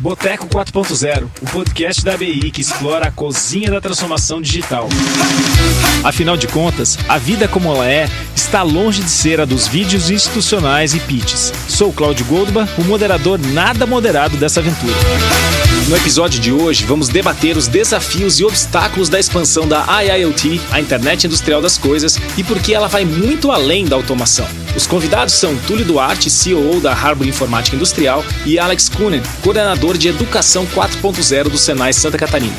Boteco 4.0, o podcast da ABI que explora a cozinha da transformação digital. Afinal de contas, a vida como ela é está longe de ser a dos vídeos institucionais e pitches. Sou o Cláudio Goldman, o moderador nada moderado dessa aventura. No episódio de hoje, vamos debater os desafios e obstáculos da expansão da IIoT, a Internet Industrial das Coisas, e por que ela vai muito além da automação. Os convidados são Túlio Duarte, CEO da Harbor Informática Industrial, e Alex Kunen, coordenador de Educação 4.0 do Senai Santa Catarina.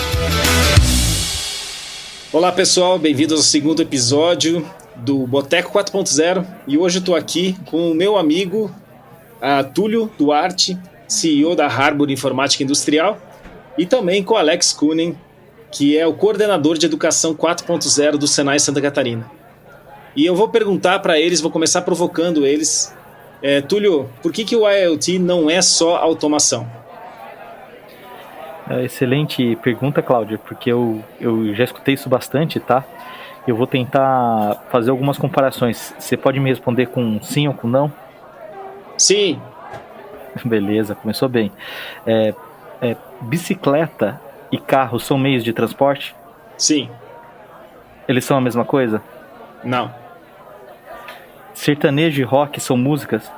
Olá pessoal, bem-vindos ao segundo episódio do Boteco 4.0, e hoje eu estou aqui com o meu amigo Túlio Duarte, CEO da Harbor Informática Industrial, e também com Alex Kunen, que é o coordenador de Educação 4.0 do Senai Santa Catarina. E eu vou perguntar para eles, vou começar provocando eles. Túlio, por que o IoT não é só automação? Excelente pergunta, Cláudio, porque eu já escutei isso bastante, tá? Eu vou tentar fazer algumas comparações. Você pode me responder com sim ou com não? Sim. Beleza, começou bem. Bicicleta e carro são meios de transporte? Sim. Eles são a mesma coisa? Não. Sertanejo e rock são músicas?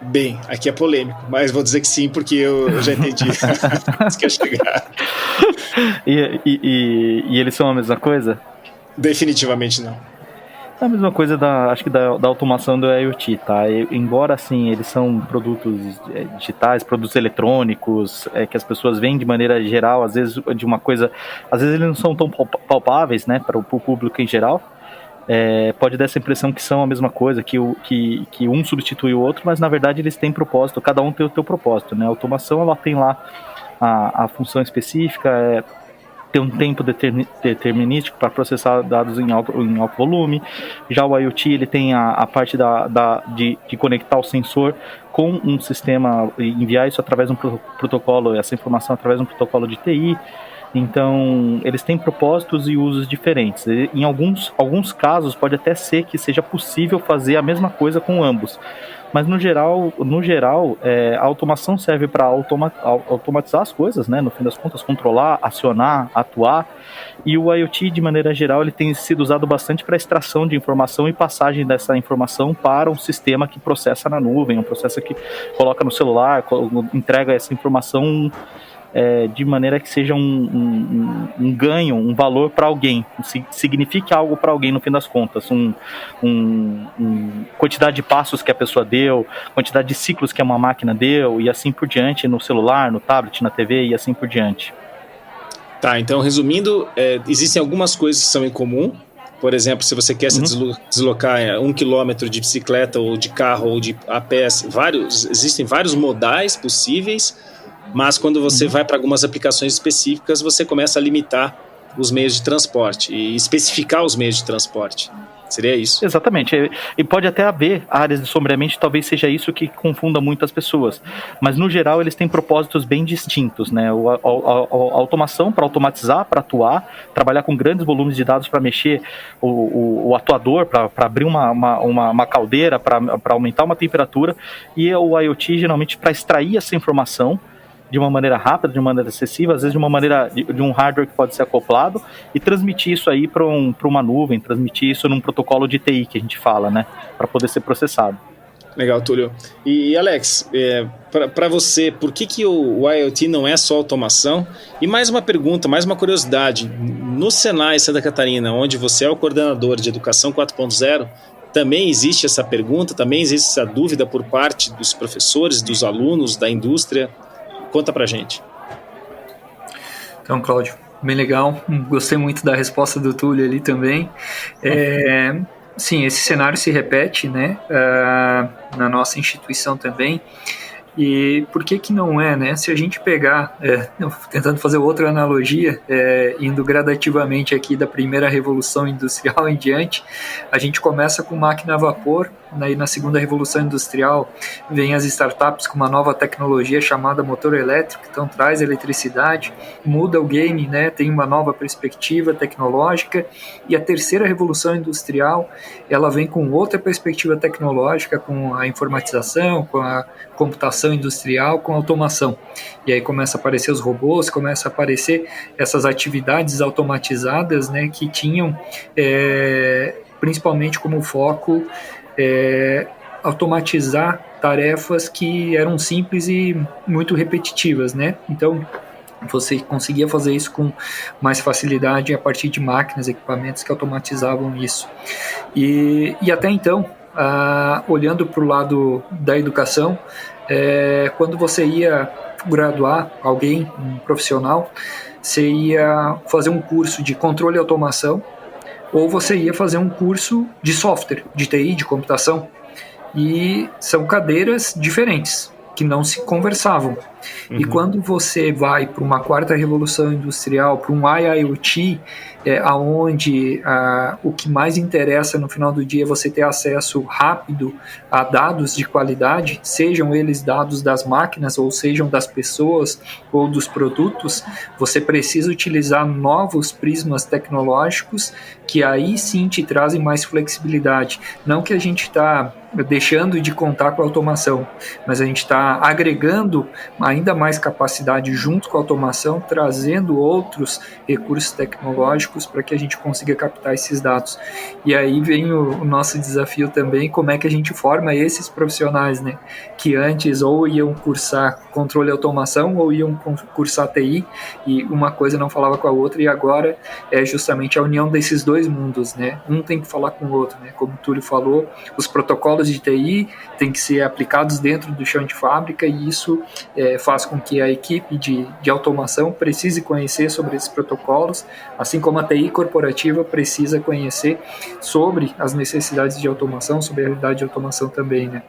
Bem, aqui é polêmico, mas vou dizer que sim, porque eu já entendi. Isso que eu chegar. E eles são a mesma coisa? Definitivamente não. É a mesma coisa da automação do IoT, tá? Embora, assim, eles são produtos digitais, produtos eletrônicos, que as pessoas veem de maneira geral, às vezes de uma coisa... Às vezes eles não são tão palpáveis, né, para o público em geral. Pode dar essa impressão que são a mesma coisa, que um substitui o outro, mas na verdade eles têm propósito, cada um tem o seu propósito, né? A automação, ela tem lá a função específica, ter um tempo determinístico para processar dados em alto volume. Já o IoT, ele tem a parte de conectar o sensor com um sistema, enviar isso através de um protocolo, essa informação através de um protocolo de TI. Então, eles têm propósitos e usos diferentes. Em alguns casos, pode até ser que seja possível fazer a mesma coisa com ambos. Mas, no geral, a automação serve para automatizar as coisas, né? No fim das contas, controlar, acionar, atuar. E o IoT, de maneira geral, ele tem sido usado bastante para extração de informação e passagem dessa informação para um sistema que processa na nuvem, um processo que coloca no celular, entrega essa informação de maneira que seja um ganho, um valor para alguém, signifique algo para alguém no fim das contas, quantidade de passos que a pessoa deu, quantidade de ciclos que uma máquina deu e assim por diante, no celular, no tablet, na TV e assim por diante. Tá, então resumindo, existem algumas coisas que são em comum. Por exemplo, se você quer se deslocar 1 quilômetro de bicicleta ou de carro ou a pé, existem vários modais possíveis. Mas quando você vai para algumas aplicações específicas, você começa a limitar os meios de transporte e especificar os meios de transporte. Seria isso? Exatamente. E pode até haver áreas de sombreamento, talvez seja isso que confunda muitas pessoas. Mas, no geral, eles têm propósitos bem distintos, né? A automação para automatizar, para atuar, trabalhar com grandes volumes de dados para mexer o atuador, para abrir uma caldeira, para aumentar uma temperatura. E o IoT, geralmente, para extrair essa informação de uma maneira rápida, de uma maneira acessível, às vezes de uma maneira de um hardware que pode ser acoplado e transmitir isso aí para uma nuvem, transmitir isso num protocolo de TI que a gente fala, né, para poder ser processado. Legal, Túlio. E Alex, para você, por que o IoT não é só automação? E mais uma pergunta, mais uma curiosidade, no Senai Santa Catarina, onde você é o coordenador de Educação 4.0, também existe essa pergunta, também existe essa dúvida por parte dos professores, dos alunos, da indústria? Conta pra gente. Então, Cláudio, bem legal. Gostei muito da resposta do Túlio ali também. Sim, esse cenário se repete, né, na nossa instituição também. E por que não é, né? Se a gente pegar, tentando fazer outra analogia, indo gradativamente aqui da primeira revolução industrial em diante, a gente começa com máquina a vapor, Aí na segunda revolução industrial vem as startups com uma nova tecnologia chamada motor elétrico, então traz eletricidade, muda o game, né? Tem uma nova perspectiva tecnológica. E a terceira revolução industrial, ela vem com outra perspectiva tecnológica, com a informatização, com a computação industrial, com a automação. E aí começa a aparecer os robôs, começa a aparecer essas atividades automatizadas, né, que tinham principalmente como foco automatizar tarefas que eram simples e muito repetitivas, né? Então, você conseguia fazer isso com mais facilidade a partir de máquinas, equipamentos que automatizavam isso. E até então, olhando para o lado da educação, quando você ia graduar alguém, um profissional, você ia fazer um curso de controle e automação, ou você ia fazer um curso de software, de TI, de computação, e são cadeiras diferentes, que não se conversavam. Uhum. E quando você vai para uma quarta revolução industrial, para um IIoT, onde o que mais interessa no final do dia é você ter acesso rápido a dados de qualidade, sejam eles dados das máquinas, ou sejam das pessoas, ou dos produtos, você precisa utilizar novos prismas tecnológicos que aí sim te trazem mais flexibilidade. Não que a gente está deixando de contar com a automação, mas a gente está agregando ainda mais capacidade junto com a automação, trazendo outros recursos tecnológicos para que a gente consiga captar esses dados. E aí vem o nosso desafio também, como é que a gente forma esses profissionais, né, que antes ou iam cursar controle e automação ou iam cursar TI, e uma coisa não falava com a outra, e agora é justamente a união desses dois mundos, né? Um tem que falar com o outro, né? Como o Túlio falou, os protocolos de TI têm que ser aplicados dentro do chão de fábrica, e isso faz com que a equipe de automação precise conhecer sobre esses protocolos, assim como a TI corporativa precisa conhecer sobre as necessidades de automação, sobre a realidade de automação também, né?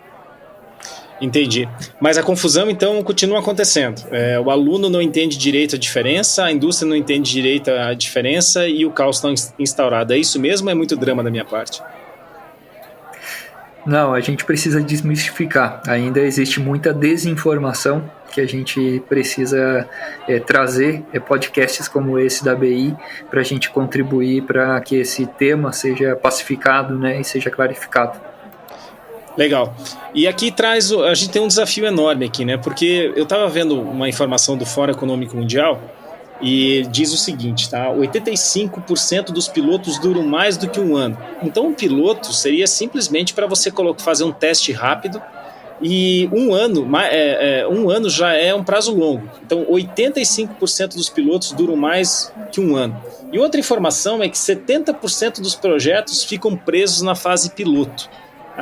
Entendi. Mas a confusão, então, continua acontecendo. O aluno não entende direito a diferença, a indústria não entende direito a diferença e o caos está instaurado. É isso mesmo ou é muito drama da minha parte? Não, a gente precisa desmistificar. Ainda existe muita desinformação que a gente precisa trazer podcasts como esse da BI para a gente contribuir para que esse tema seja pacificado, né, e seja clarificado. Legal. E aqui a gente tem um desafio enorme aqui, né? Porque eu estava vendo uma informação do Fórum Econômico Mundial e diz o seguinte, tá? 85% dos pilotos duram mais do que um ano. Então, um piloto seria simplesmente para você fazer um teste rápido, e um ano já é um prazo longo. Então, 85% dos pilotos duram mais que um ano. E outra informação é que 70% dos projetos ficam presos na fase piloto.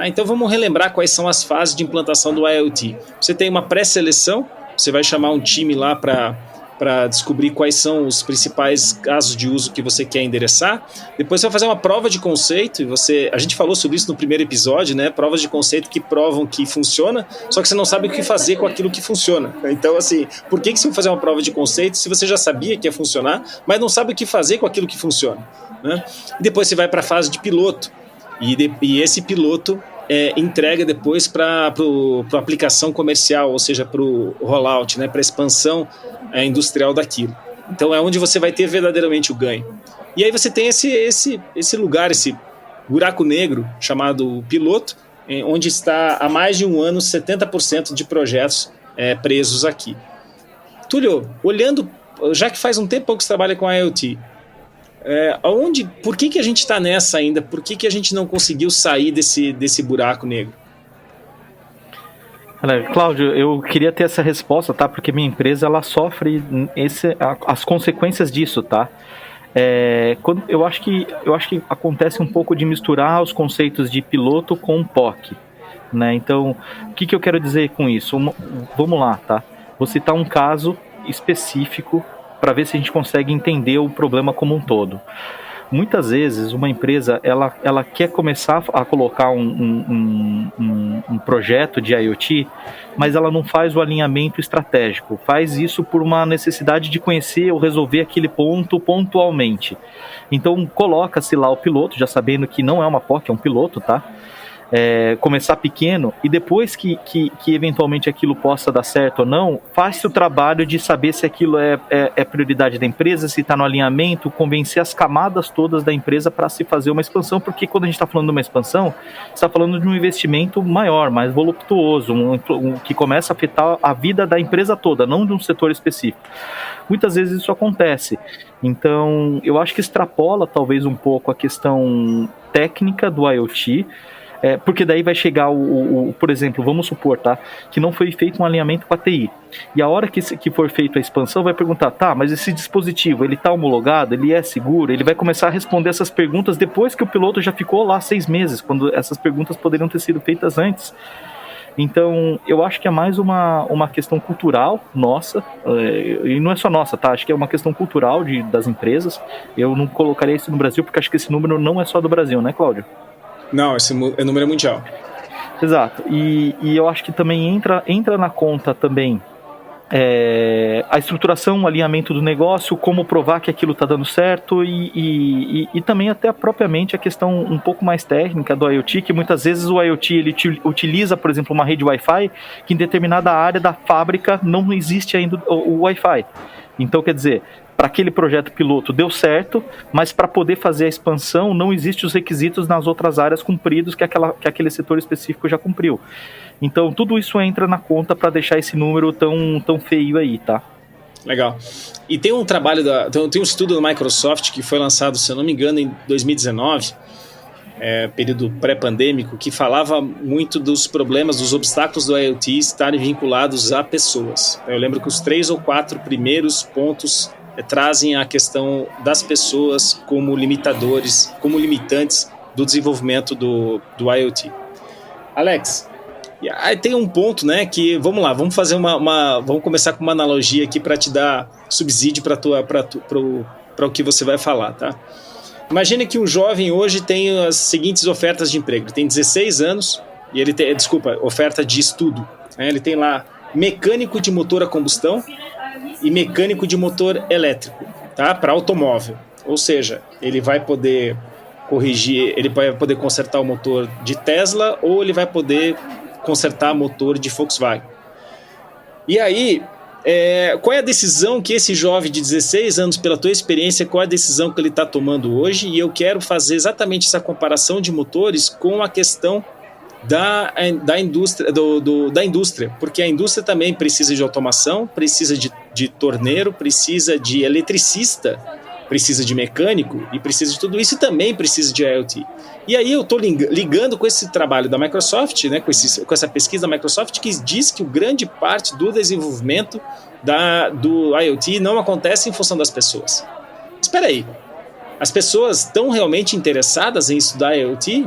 Então vamos relembrar quais são as fases de implantação do IoT. Você tem uma pré-seleção, você vai chamar um time lá para descobrir quais são os principais casos de uso que você quer endereçar. Depois você vai fazer uma prova de conceito, e a gente falou sobre isso no primeiro episódio, né? Provas de conceito que provam que funciona, só que você não sabe o que fazer com aquilo que funciona. Então, assim, por que você vai fazer uma prova de conceito se você já sabia que ia funcionar, mas não sabe o que fazer com aquilo que funciona, né? E depois você vai para a fase de piloto. E esse piloto entrega depois para a aplicação comercial, ou seja, para o rollout, né, para a expansão industrial daquilo. Então é onde você vai ter verdadeiramente o ganho. E aí você tem esse lugar, esse buraco negro chamado piloto, onde está há mais de um ano 70% de projetos presos aqui. Túlio, olhando, já que faz um tempo que você trabalha com a IoT, por que a gente está nessa ainda? Por que a gente não conseguiu sair desse buraco negro? Cláudio, eu queria ter essa resposta, tá? Porque minha empresa ela sofre as consequências disso, tá? Eu acho que acontece um pouco de misturar os conceitos de piloto com POC, né? Então, o que eu quero dizer com isso? Vamos lá, tá? Vou citar um caso específico para ver se a gente consegue entender o problema como um todo. Muitas vezes uma empresa ela quer começar a colocar um projeto de IoT, mas ela não faz o alinhamento estratégico, faz isso por uma necessidade de conhecer ou resolver aquele ponto pontualmente. Então coloca-se lá o piloto, já sabendo que não é uma POC, é um piloto, tá? começar pequeno e depois que eventualmente aquilo possa dar certo ou não, faz-se o trabalho de saber se aquilo é prioridade da empresa, se está no alinhamento, convencer as camadas todas da empresa para se fazer uma expansão, porque quando a gente está falando de uma expansão, está falando de um investimento maior, mais voluptuoso, que começa a afetar a vida da empresa toda, não de um setor específico. Muitas vezes isso acontece. Então, eu acho que extrapola talvez um pouco a questão técnica do IoT, porque daí vai chegar por exemplo, vamos supor, tá, que não foi feito um alinhamento com a TI. E a hora que for feita a expansão, vai perguntar, tá, mas esse dispositivo, ele está homologado, ele é seguro? Ele vai começar a responder essas perguntas depois que o piloto já ficou lá 6 meses, quando essas perguntas poderiam ter sido feitas antes. Então, eu acho que é mais uma questão cultural nossa, e não é só nossa, tá? Acho que é uma questão cultural das empresas. Eu não colocaria isso no Brasil, porque acho que esse número não é só do Brasil, né, Cláudio? Não, esse número é mundial. Exato, e eu acho que também entra na conta também a estruturação, o alinhamento do negócio, como provar que aquilo está dando certo e também até propriamente a questão um pouco mais técnica do IoT, que muitas vezes o IoT ele utiliza, por exemplo, uma rede Wi-Fi que em determinada área da fábrica não existe ainda o Wi-Fi. Então, quer dizer, para aquele projeto piloto deu certo, mas para poder fazer a expansão não existem os requisitos nas outras áreas cumpridos que aquele setor específico já cumpriu. Então, tudo isso entra na conta para deixar esse número tão feio aí, tá? Legal. E tem um trabalho, tem um estudo da Microsoft que foi lançado, se eu não me engano, em 2019, período pré-pandêmico, que falava muito dos problemas, dos obstáculos do IoT estarem vinculados a pessoas. Eu lembro que os 3 ou 4 primeiros pontos trazem a questão das pessoas como limitadores, como limitantes do desenvolvimento do IoT. Alex, aí tem um ponto, né, que, vamos lá, vamos fazer vamos começar com uma analogia aqui para te dar subsídio para o que você vai falar, tá? Imagine que um jovem hoje tem as seguintes ofertas de emprego. Ele tem 16 anos e ele tem, oferta de estudo, né? Ele tem lá mecânico de motor a combustão e mecânico de motor elétrico, tá? Para automóvel. Ou seja, ele vai poder corrigir, ele vai poder consertar o motor de Tesla ou ele vai poder consertar motor de Volkswagen. E aí, qual é a decisão que esse jovem de 16 anos, pela tua experiência, qual é a decisão que ele está tomando hoje? E eu quero fazer exatamente essa comparação de motores com a questão da indústria, porque a indústria também precisa de automação, precisa de torneiro, precisa de eletricista, precisa de mecânico e precisa de tudo isso e também precisa de IoT. E aí eu estou ligando com esse trabalho da Microsoft, né, com essa pesquisa da Microsoft, que diz que grande parte do desenvolvimento do IoT não acontece em função das pessoas. Espera aí, as pessoas estão realmente interessadas em estudar IoT?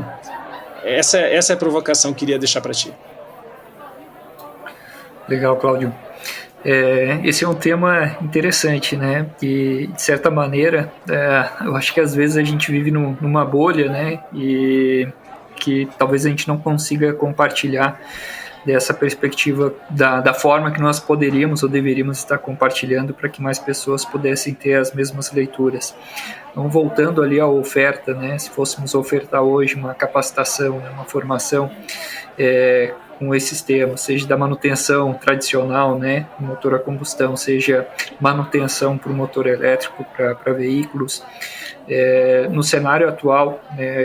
Essa é a provocação que eu queria deixar para ti. Legal, Cláudio. Esse é um tema interessante, né? E, de certa maneira, eu acho que às vezes a gente vive numa bolha, né? E que talvez a gente não consiga compartilhar dessa perspectiva da forma que nós poderíamos ou deveríamos estar compartilhando para que mais pessoas pudessem ter as mesmas leituras. Então, voltando ali à oferta, né? Se fôssemos ofertar hoje uma capacitação, uma formação com esses termos, seja da manutenção tradicional, né, do motor a combustão, seja manutenção para o motor elétrico, para veículos. No cenário atual,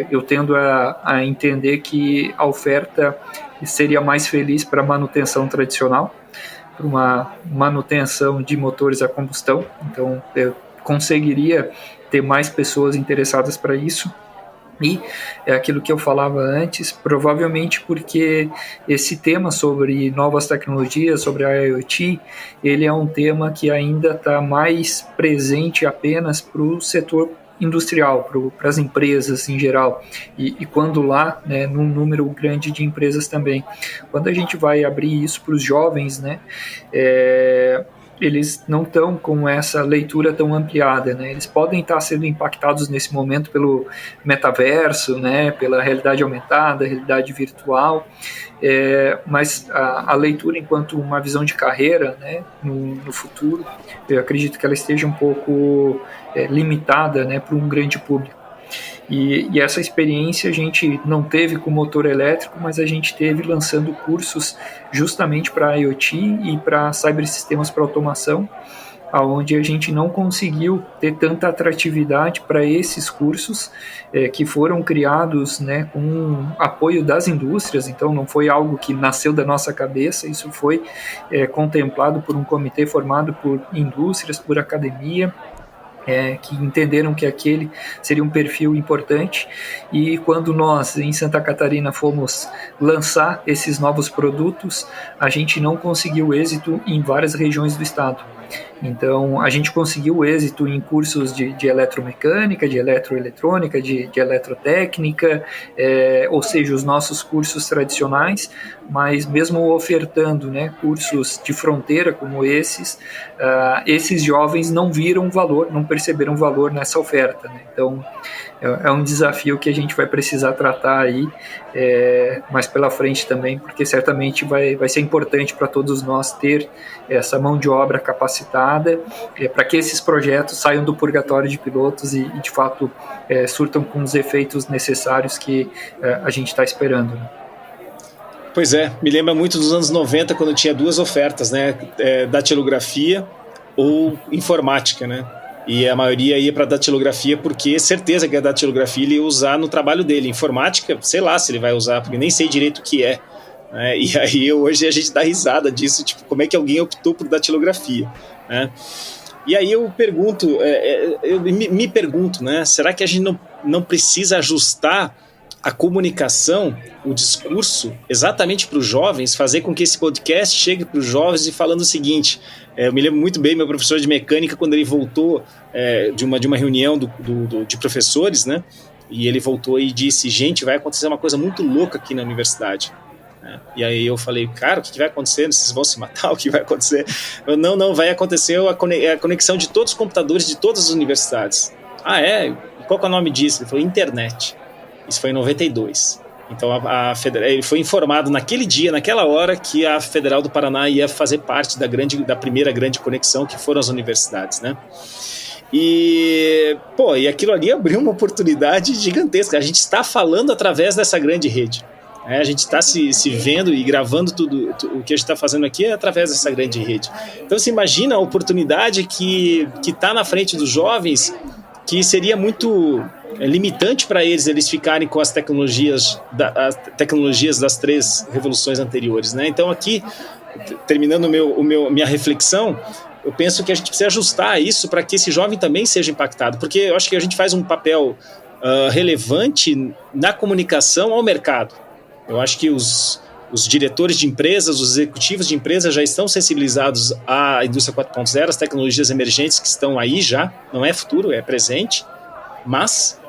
eu tendo a entender que a oferta seria mais feliz para a manutenção tradicional, para uma manutenção de motores a combustão. Então, eu conseguiria ter mais pessoas interessadas para isso. E é aquilo que eu falava antes, provavelmente porque esse tema sobre novas tecnologias, sobre a IoT, ele é um tema que ainda está mais presente apenas para o setor industrial, para as empresas em geral, e quando lá, né, num número grande de empresas também. Quando a gente vai abrir isso para os jovens, né, eles não estão com essa leitura tão ampliada, né? Eles podem estar sendo impactados nesse momento pelo metaverso, né? Pela realidade aumentada, realidade virtual, mas a leitura enquanto uma visão de carreira, né? No futuro, eu acredito que ela esteja um pouco limitada, né? Para um grande público. E essa experiência a gente não teve com motor elétrico, mas a gente teve lançando cursos justamente para IoT e para cybersistemas para automação, onde a gente não conseguiu ter tanta atratividade para esses cursos que foram criados, né, com apoio das indústrias. Então não foi algo que nasceu da nossa cabeça, isso foi contemplado por um comitê formado por indústrias, por academia, que entenderam que aquele seria um perfil importante, e quando nós em Santa Catarina fomos lançar esses novos produtos, a gente não conseguiu êxito em várias regiões do estado. Então, a gente conseguiu êxito em cursos de eletromecânica, de eletroeletrônica, de eletrotécnica, ou seja, os nossos cursos tradicionais, mas mesmo ofertando, né, cursos de fronteira como esses jovens não viram valor, não perceberam valor nessa oferta, né? Então, é um desafio que a gente vai precisar tratar aí mais pela frente também, porque certamente vai ser importante para todos nós ter essa mão de obra capacitada para que esses projetos saiam do purgatório de pilotos e de fato surtam com os efeitos necessários que a gente está esperando, né? Pois é, me lembra muito dos anos 90, quando tinha duas ofertas, né? Datilografia ou informática, né? E a maioria ia para datilografia porque certeza que a datilografia ele ia usar no trabalho dele. Informática, sei lá se ele vai usar, porque nem sei direito o que é. Né? E aí hoje a gente dá risada disso, tipo, como é que alguém optou por datilografia, né? E aí eu pergunto, me pergunto, né? Será que a gente não precisa ajustar a comunicação, o discurso, exatamente para os jovens, fazer com que esse podcast chegue para os jovens e falando o seguinte. Eu me lembro muito bem, meu professor de mecânica, quando ele voltou de uma reunião de professores, né? E ele voltou e disse, gente, vai acontecer uma coisa muito louca aqui na universidade. E aí eu falei, cara, o que vai acontecer? Vocês vão se matar? O que vai acontecer? Não, vai acontecer a conexão de todos os computadores de todas as universidades. Ah, é? E qual que é o nome disso? Ele falou, internet. Isso foi em 92. Então ele foi informado naquele dia, naquela hora, que a Federal do Paraná ia fazer parte da primeira grande conexão, que foram as universidades, né? E aquilo ali abriu uma oportunidade gigantesca. A gente está falando através dessa grande rede. A gente está se vendo e gravando tudo o que a gente está fazendo aqui através dessa grande rede. Então você imagina a oportunidade que está na frente dos jovens, que seria muito limitante para eles ficarem com as tecnologias das três revoluções anteriores, né? Então aqui, terminando minha reflexão, eu penso que a gente precisa ajustar isso para que esse jovem também seja impactado, porque eu acho que a gente faz um papel relevante na comunicação ao mercado. Eu acho que os diretores de empresas, os executivos de empresas já estão sensibilizados à indústria 4.0, às tecnologias emergentes que estão aí já, não é futuro, é presente, mas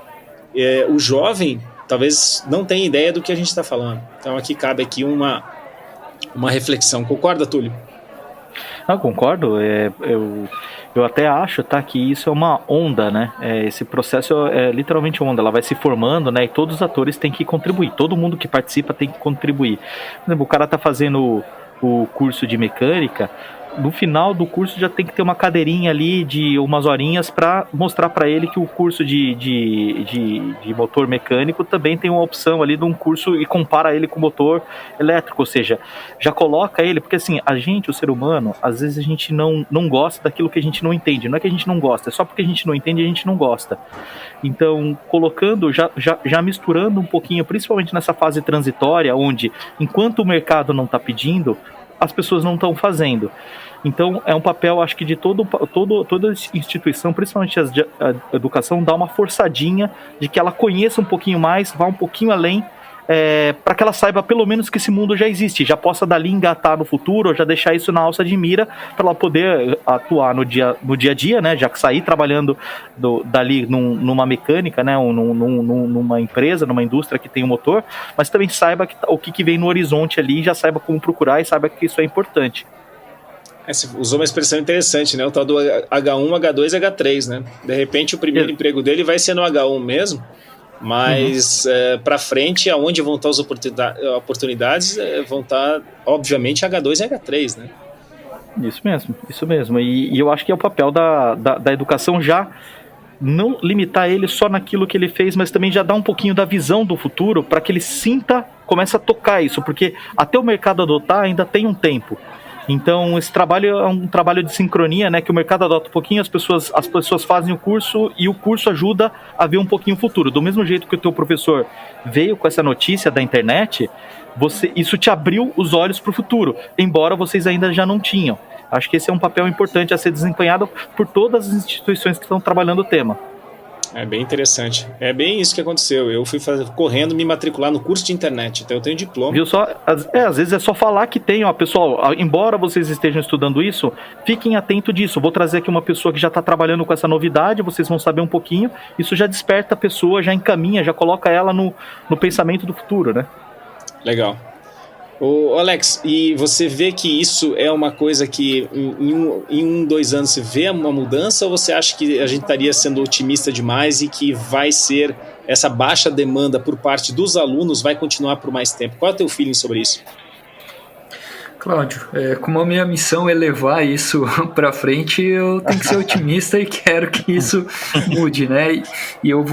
o jovem talvez não tenha ideia do que a gente está falando. Então aqui cabe uma reflexão. Concorda, Túlio? Não, concordo. Eu até acho, tá, que isso é uma onda, né? Esse processo é literalmente onda. Ela vai se formando, né? E todos os atores têm que contribuir. Todo mundo que participa tem que contribuir. Por exemplo, o cara tá fazendo o curso de mecânica. No final do curso já tem que ter uma cadeirinha ali de umas horinhas para mostrar para ele que o curso de motor mecânico também tem uma opção ali de um curso e compara ele com o motor elétrico, ou seja, já coloca ele, porque assim, a gente, o ser humano, às vezes a gente não gosta daquilo que a gente não entende, não é que a gente não gosta, é só porque a gente não entende a gente não gosta. Então, colocando, já misturando um pouquinho, principalmente nessa fase transitória, onde enquanto o mercado não está pedindo, as pessoas não estão fazendo. Então, é um papel, acho que de toda instituição, principalmente a educação, dar uma forçadinha de que ela conheça um pouquinho mais, vá um pouquinho além, para que ela saiba pelo menos que esse mundo já existe, já possa dali engatar no futuro, ou já deixar isso na alça de mira, para ela poder atuar no dia a dia, né, já que sair trabalhando dali numa mecânica, né, numa empresa, numa indústria que tem um motor, mas também saiba o que vem no horizonte ali, já saiba como procurar e saiba que isso é importante. Você usou uma expressão interessante, né, o tal do H1, H2 e H3, né, de repente o primeiro emprego dele vai ser no H1 mesmo, mas para frente, aonde vão estar as oportunidades, vão estar, obviamente, H2 e H3, né? Isso mesmo. E eu acho que é o papel da educação já não limitar ele só naquilo que ele fez, mas também já dar um pouquinho da visão do futuro para que ele comece a tocar isso, porque até o mercado adotar ainda tem um tempo. Então esse trabalho é um trabalho de sincronia, né, que o mercado adota um pouquinho, as pessoas fazem o curso e o curso ajuda a ver um pouquinho o futuro. Do mesmo jeito que o teu professor veio com essa notícia da internet, isso te abriu os olhos para o futuro, embora vocês ainda já não tinham. Acho que esse é um papel importante a ser desempenhado por todas as instituições que estão trabalhando o tema. É bem interessante. É bem isso que aconteceu. Eu fui correndo me matricular no curso de internet, então eu tenho diploma. Viu só? Às vezes é só falar que tem, ó, pessoal, embora vocês estejam estudando isso, fiquem atentos disso. Vou trazer aqui uma pessoa que já está trabalhando com essa novidade, vocês vão saber um pouquinho. Isso já desperta a pessoa, já encaminha, já coloca ela no pensamento do futuro, né? Legal. Ô Alex, e você vê que isso é uma coisa que em 2 anos você vê uma mudança, ou você acha que a gente estaria sendo otimista demais e que vai ser essa baixa demanda por parte dos alunos vai continuar por mais tempo? Qual é o teu feeling sobre isso? Cláudio, como a minha missão é levar isso para frente, eu tenho que ser otimista e quero que isso mude, né? E eu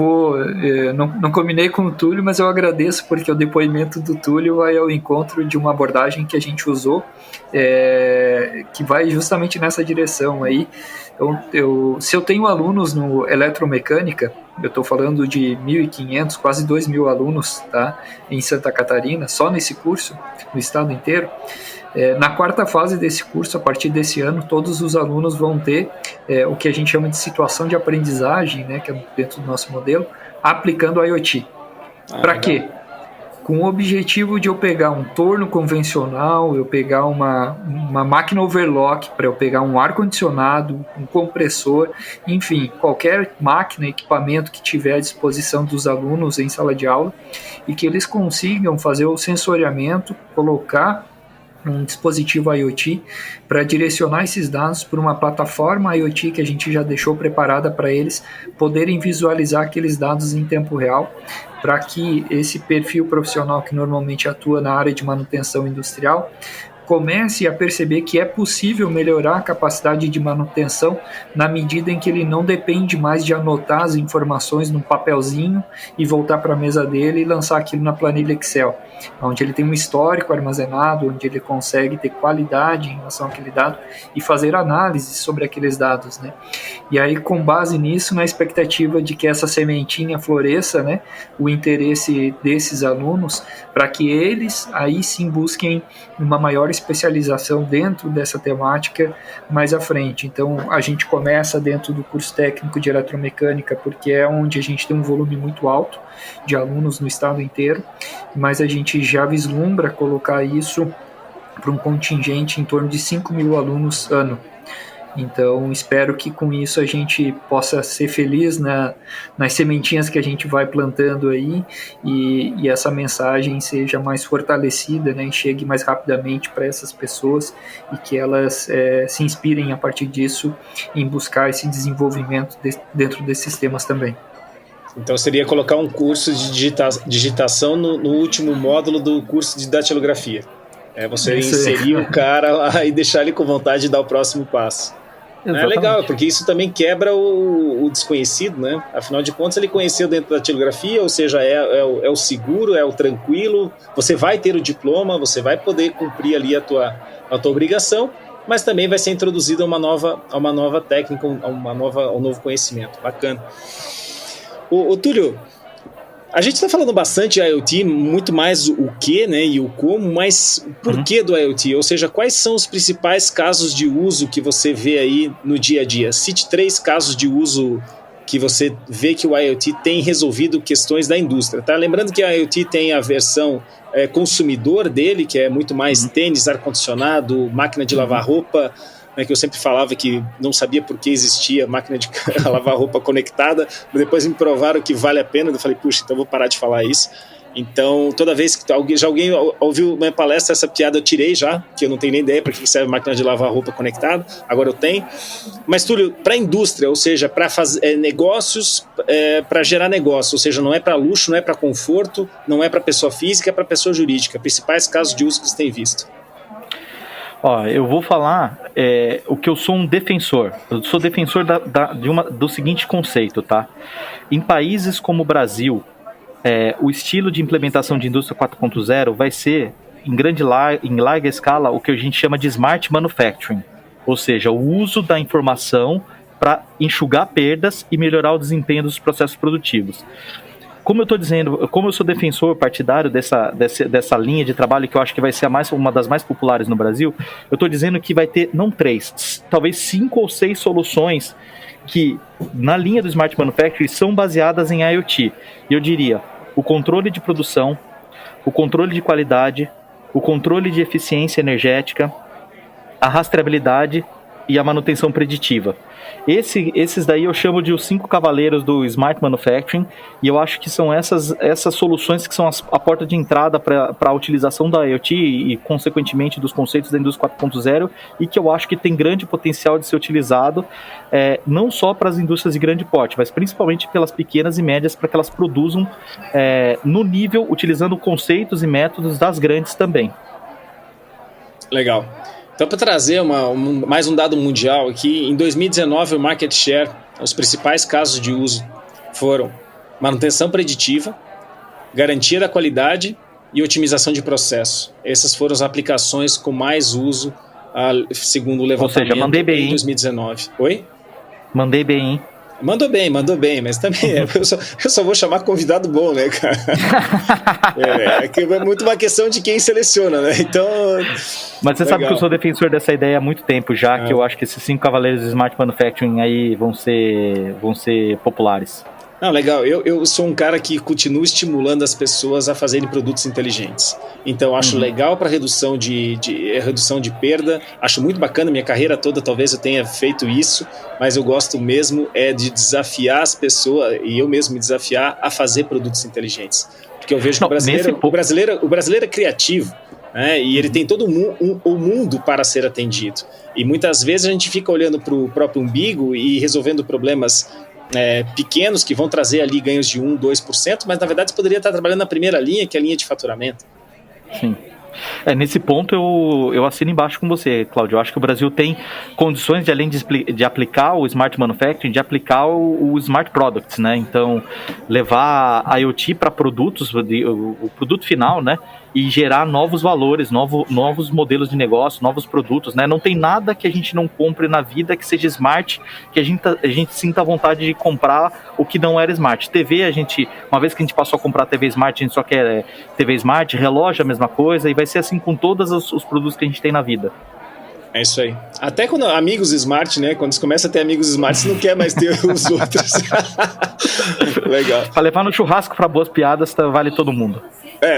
não combinei com o Túlio, mas eu agradeço porque o depoimento do Túlio vai ao encontro de uma abordagem que a gente usou, que vai justamente nessa direção aí. Se eu tenho alunos no eletromecânica, eu estou falando de 1.500, quase 2.000 alunos, tá, em Santa Catarina, só nesse curso, no estado inteiro. Na 4ª fase desse curso, a partir desse ano, todos os alunos vão ter o que a gente chama de situação de aprendizagem, né, que é dentro do nosso modelo, aplicando IoT. Para quê? Com o objetivo de eu pegar um torno convencional, eu pegar uma máquina overlock, para eu pegar um ar-condicionado, um compressor, enfim, qualquer máquina, equipamento que tiver à disposição dos alunos em sala de aula, e que eles consigam fazer o sensoriamento, colocar um dispositivo IoT para direcionar esses dados para uma plataforma IoT que a gente já deixou preparada para eles poderem visualizar aqueles dados em tempo real, para que esse perfil profissional que normalmente atua na área de manutenção industrial comece a perceber que é possível melhorar a capacidade de manutenção na medida em que ele não depende mais de anotar as informações num papelzinho e voltar para a mesa dele e lançar aquilo na planilha Excel, onde ele tem um histórico armazenado, onde ele consegue ter qualidade em relação àquele dado e fazer análise sobre aqueles dados, né? E aí, com base nisso, na expectativa de que essa sementinha floresça, né, o interesse desses alunos, para que eles aí sim busquem uma maior especialização dentro dessa temática mais à frente. Então, a gente começa dentro do curso técnico de eletromecânica, porque é onde a gente tem um volume muito alto de alunos no estado inteiro, mas a gente já vislumbra colocar isso para um contingente em torno de 5.000 alunos ano. Então, espero que com isso a gente possa ser feliz nas sementinhas que a gente vai plantando aí e essa mensagem seja mais fortalecida, né, e chegue mais rapidamente para essas pessoas e que elas se inspirem a partir disso em buscar esse desenvolvimento dentro desses temas também. Então seria colocar um curso de digitação no último módulo do curso de datilografia. Você inserir o cara lá e deixar ele com vontade de dar o próximo passo. É legal, porque isso também quebra o desconhecido, né? Afinal de contas, ele conheceu dentro da datilografia, ou seja, é o seguro, é o tranquilo. Você vai ter o diploma, você vai poder cumprir ali a tua obrigação, mas também vai ser introduzida uma nova técnica, um novo conhecimento. Bacana. Ô Túlio, a gente está falando bastante de IoT, muito mais o que, né, e o como, mas o porquê do IoT? Ou seja, quais são os principais casos de uso que você vê aí no dia a dia? Cite 3 casos de uso que você vê que o IoT tem resolvido questões da indústria, tá? Lembrando que a IoT tem a versão consumidor dele, que é muito mais tênis, ar-condicionado, máquina de lavar roupa, né, que eu sempre falava que não sabia por que existia máquina de lavar roupa conectada, mas depois me provaram que vale a pena, eu falei, puxa, então eu vou parar de falar isso. Então, toda vez que alguém ouviu minha palestra, essa piada eu tirei já, que eu não tenho nem ideia para que serve máquina de lavar roupa conectada, agora eu tenho. Mas, Túlio, para a indústria, ou seja, para fazer negócios, para gerar negócio, ou seja, não é para luxo, não é para conforto, não é para pessoa física, é para pessoa jurídica. Principais casos de uso que você tem visto. Ó, eu vou falar o que eu sou um defensor. Eu sou defensor do seguinte conceito, tá? Em países como o Brasil, o estilo de implementação de indústria 4.0 vai ser, em larga escala, o que a gente chama de smart manufacturing. Ou seja, o uso da informação para enxugar perdas e melhorar o desempenho dos processos produtivos. Como eu estou dizendo, como eu sou defensor partidário dessa linha de trabalho, que eu acho que vai ser uma das mais populares no Brasil, eu estou dizendo que vai ter, não 3, talvez 5 ou 6 soluções que, na linha do Smart Manufacturing, são baseadas em IoT. E eu diria, o controle de produção, o controle de qualidade, o controle de eficiência energética, a rastreabilidade e a manutenção preditiva. Esses daí eu chamo de os 5 cavaleiros do Smart Manufacturing, e eu acho que são essas soluções que são a porta de entrada para a utilização da IoT e, consequentemente, dos conceitos da indústria 4.0, e que eu acho que tem grande potencial de ser utilizado não só para as indústrias de grande porte, mas principalmente pelas pequenas e médias, para que elas produzam no nível, utilizando conceitos e métodos das grandes também. Legal. Então, para trazer mais um dado mundial aqui, em 2019 o market share, os principais casos de uso foram manutenção preditiva, garantia da qualidade e otimização de processo. Essas foram as aplicações com mais uso, segundo o levantamento. Ou seja, mandei bem, em 2019. Oi? Mandei bem, hein? Mandou bem, mas também eu só vou chamar convidado bom, né, cara? É muito uma questão de quem seleciona, né? Então. Mas você sabe que eu sou defensor dessa ideia há muito tempo já, que eu acho que esses 5 cavaleiros de Smart Manufacturing aí vão ser populares. Não, legal. Eu sou um cara que continua estimulando as pessoas a fazerem produtos inteligentes. Então, acho legal para redução de perda. Acho muito bacana, minha carreira toda talvez eu tenha feito isso, mas eu gosto mesmo de desafiar as pessoas, e eu mesmo me desafiar a fazer produtos inteligentes. Porque eu vejo que o brasileiro é criativo, né? E ele tem todo o mundo para ser atendido. E muitas vezes a gente fica olhando para o próprio umbigo e resolvendo problemas pequenos que vão trazer ali ganhos de 1%, 2%, mas na verdade você poderia estar trabalhando na primeira linha, que é a linha de faturamento. Sim. Nesse ponto eu assino embaixo com você, Cláudio. Eu acho que o Brasil tem condições de, além de aplicar o Smart Manufacturing, de aplicar o Smart Products, né? Então, levar a IoT para produtos, o produto final, né? E gerar novos valores, novos modelos de negócio, novos produtos, né? Não tem nada que a gente não compre na vida que seja smart, que a gente sinta vontade de comprar o que não era smart. TV, uma vez que a gente passou a comprar TV smart, a gente só quer TV smart, relógio a mesma coisa, e vai ser assim com todos os produtos que a gente tem na vida. É isso aí. Até quando amigos smart, né? Quando você começa a ter amigos smart, você não quer mais ter os outros. Legal. Para levar no churrasco para boas piadas, vale todo mundo.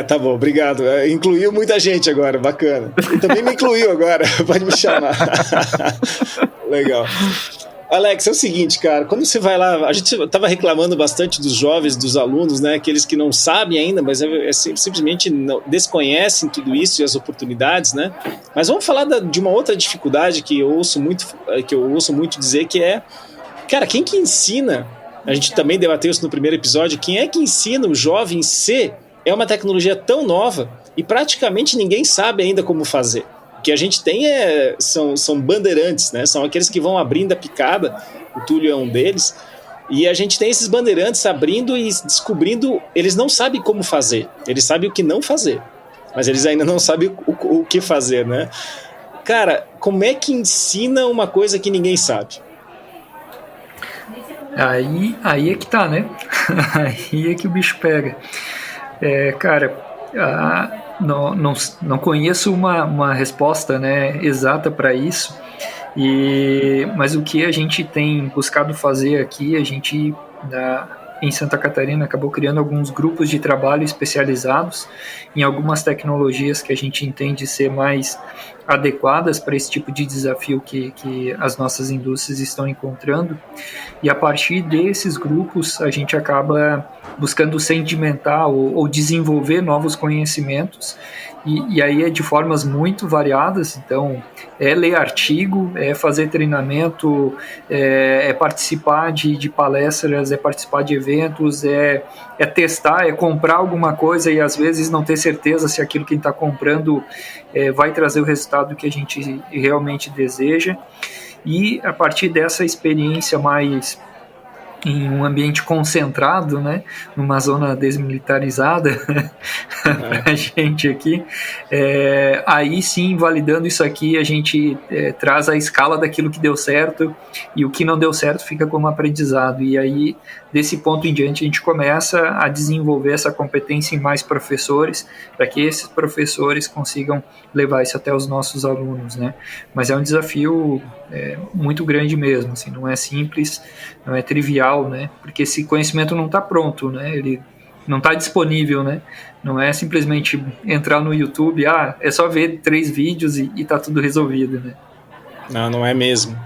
Tá bom, obrigado. Incluiu muita gente agora, bacana. E também me incluiu agora, pode me chamar. Legal. Alex, é o seguinte, cara, quando você vai lá, a gente estava reclamando bastante dos jovens, dos alunos, né, aqueles que não sabem ainda, mas simplesmente desconhecem tudo isso e as oportunidades, né? Mas vamos falar de uma outra dificuldade que eu ouço muito dizer, que é, cara, quem que ensina, a gente também debateu isso no primeiro episódio, quem é que ensina o jovem C é uma tecnologia tão nova e praticamente ninguém sabe ainda como fazer. O que a gente tem são bandeirantes, né? São aqueles que vão abrindo a picada, o Túlio é um deles, e a gente tem esses bandeirantes abrindo e descobrindo, eles não sabem como fazer, eles sabem o que não fazer, mas eles ainda não sabem o que fazer, né? Cara, como é que ensina uma coisa que ninguém sabe? Aí é que tá, né? Aí é que o bicho pega. Não conheço uma resposta, né, exata para isso, mas o que a gente tem buscado fazer aqui, a gente em Santa Catarina acabou criando alguns grupos de trabalho especializados em algumas tecnologias que a gente entende ser mais adequadas para esse tipo de desafio que as nossas indústrias estão encontrando, e a partir desses grupos a gente acaba buscando sedimentar ou desenvolver novos conhecimentos, e aí é de formas muito variadas. Então, é ler artigo, é fazer treinamento, é participar de palestras, é participar de eventos, é testar, é comprar alguma coisa e às vezes não ter certeza se aquilo que a gente está comprando vai trazer o resultado que a gente realmente deseja. E a partir dessa experiência mais em um ambiente concentrado, né, numa zona desmilitarizada pra gente aqui, aí sim, validando isso aqui, a gente traz a escala daquilo que deu certo, e o que não deu certo fica como aprendizado, e aí desse ponto em diante a gente começa a desenvolver essa competência em mais professores, para que esses professores consigam levar isso até os nossos alunos, né? Mas é um desafio muito grande mesmo, assim, não é simples, não é trivial, né? Porque esse conhecimento não está pronto, né? Ele não está disponível, né? Não é simplesmente entrar no YouTube, é só ver 3 vídeos e está tudo resolvido, né? Não é mesmo.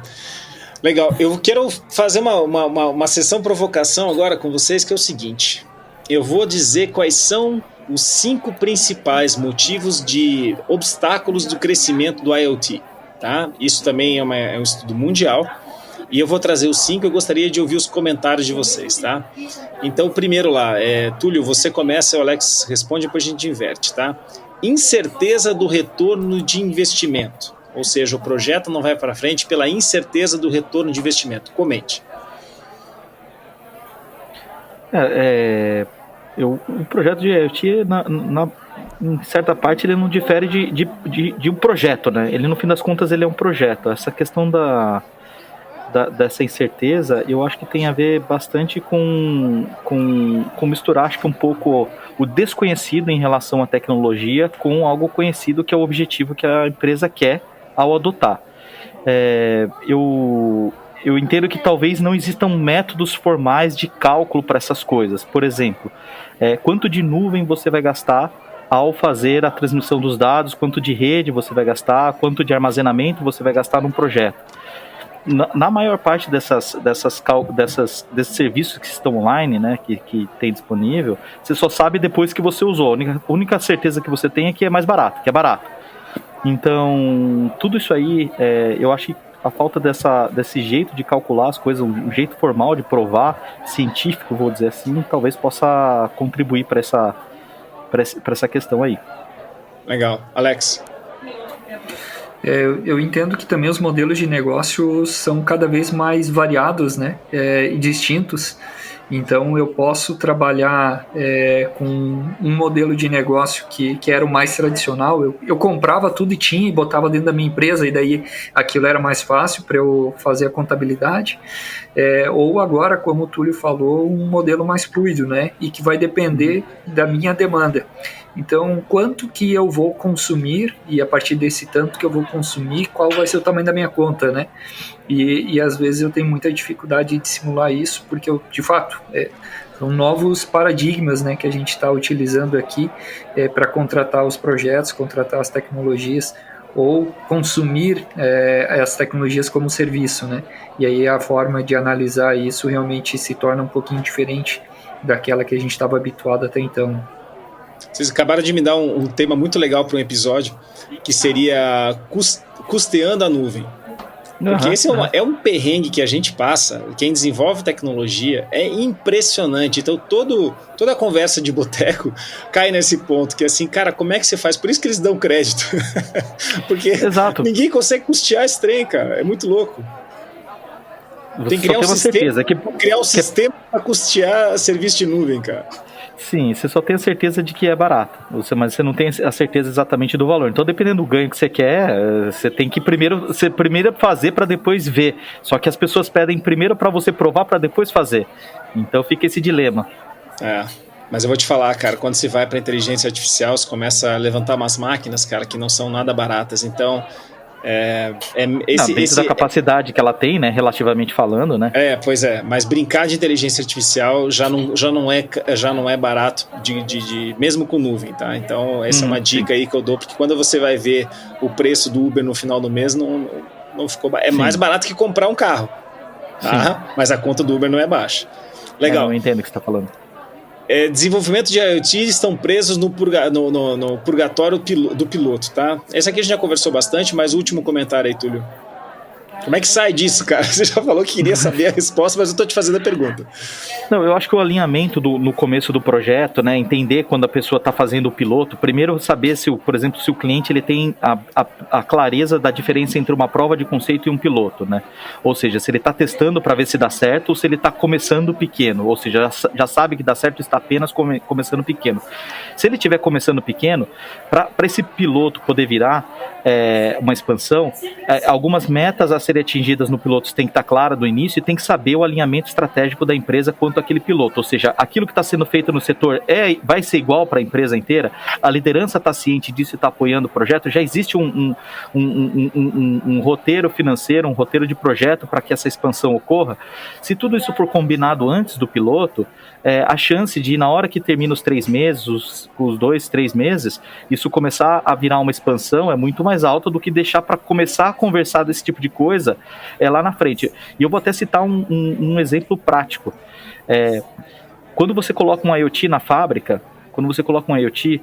Legal, eu quero fazer uma sessão provocação agora com vocês, que é o seguinte: eu vou dizer quais são os 5 principais motivos de obstáculos do crescimento do IoT, tá? Isso também é um estudo mundial, e eu vou trazer os 5, eu gostaria de ouvir os comentários de vocês, tá? Então, primeiro lá, Túlio, você começa, o Alex responde, depois a gente inverte, tá? Incerteza do retorno de investimento. Ou seja, o projeto não vai para frente pela incerteza do retorno de investimento. Comente. O projeto de IoT, em certa parte, ele não difere de um projeto, né? Ele, no fim das contas, ele é um projeto. Essa questão dessa incerteza, eu acho que tem a ver bastante com misturar, acho que um pouco o desconhecido em relação à tecnologia com algo conhecido, que é o objetivo que a empresa quer ao adotar. Eu entendo que talvez não existam métodos formais de cálculo para essas coisas. Por exemplo, quanto de nuvem você vai gastar ao fazer a transmissão dos dados, quanto de rede você vai gastar, quanto de armazenamento você vai gastar num projeto. Na maior parte desses serviços que estão online, né, que tem disponível, você só sabe depois que você usou. A única certeza que você tem é que é mais barato, que é barato. Então, tudo isso aí, eu acho que a falta desse jeito de calcular as coisas, um jeito formal de provar, científico, vou dizer assim, talvez possa contribuir para essa questão aí. Legal. Alex? Eu entendo que também os modelos de negócio são cada vez mais variados, né, e distintos. Então eu posso trabalhar com um modelo de negócio que era o mais tradicional. Eu comprava tudo e tinha e botava dentro da minha empresa, e daí aquilo era mais fácil para eu fazer a contabilidade. Ou agora, como o Túlio falou, um modelo mais fluido, né, e que vai depender da minha demanda. Então, quanto que eu vou consumir, e a partir desse tanto que eu vou consumir, qual vai ser o tamanho da minha conta, né? E às vezes eu tenho muita dificuldade de simular isso, porque de fato, são novos paradigmas, né, que a gente está utilizando aqui para contratar os projetos, contratar as tecnologias, ou consumir as tecnologias como serviço, né? E aí a forma de analisar isso realmente se torna um pouquinho diferente daquela que a gente estava habituado até então. Vocês acabaram de me dar um tema muito legal para um episódio, que seria custeando a nuvem. Porque esse é um perrengue que a gente passa, quem desenvolve tecnologia, é impressionante. Então toda a conversa de boteco cai nesse ponto, que é assim, cara, como é que você faz? Por isso que eles dão crédito. Porque ninguém consegue custear esse trem, cara, é muito louco. Tem que criar um sistema para custear serviço de nuvem, cara. Sim, você só tem a certeza de que é barato, mas você não tem a certeza exatamente do valor. Então, dependendo do ganho que você quer, você tem que primeiro fazer para depois ver. Só que as pessoas pedem primeiro para você provar para depois fazer. Então fica esse dilema. Mas eu vou te falar, cara, quando você vai para inteligência artificial, você começa a levantar umas máquinas, cara, que não são nada baratas. Então, dentro da capacidade que ela tem, né, relativamente falando, né? Pois é, mas brincar de inteligência artificial já não é barato, mesmo com nuvem, tá? Então essa é uma dica aí que eu dou, porque quando você vai ver o preço do Uber no final do mês, não ficou mais barato que comprar um carro, tá? Mas a conta do Uber não é baixa. Legal. Eu entendo o que você está falando. desenvolvimento de IoT estão presos no purgatório do piloto, tá? Esse aqui a gente já conversou bastante, mas o último comentário aí, Túlio. Como é que sai disso, cara? Você já falou que queria saber a resposta, mas eu tô te fazendo a pergunta. Não, eu acho que o alinhamento no começo do projeto, né, entender quando a pessoa está fazendo o piloto, primeiro saber se, por exemplo, se o cliente ele tem a clareza da diferença entre uma prova de conceito e um piloto, né? Ou seja, se ele está testando para ver se dá certo ou se ele está começando pequeno, ou seja, já sabe que dá certo e está apenas começando pequeno. Se ele estiver começando pequeno, para esse piloto poder virar uma expansão, algumas metas a serem atingidas no piloto tem que estar clara do início e tem que saber o alinhamento estratégico da empresa quanto àquele piloto, ou seja, aquilo que está sendo feito no setor vai ser igual para a empresa inteira, a liderança está ciente disso e está apoiando o projeto, já existe um roteiro financeiro, um roteiro de projeto para que essa expansão ocorra. Se tudo isso for combinado antes do piloto, a chance de, na hora que termina os 3 meses, os 2, 3 meses, isso começar a virar uma expansão é muito mais alta do que deixar para começar a conversar desse tipo de coisa lá na frente. E eu vou até citar um exemplo prático. Quando você coloca um IoT na fábrica, quando você coloca um IoT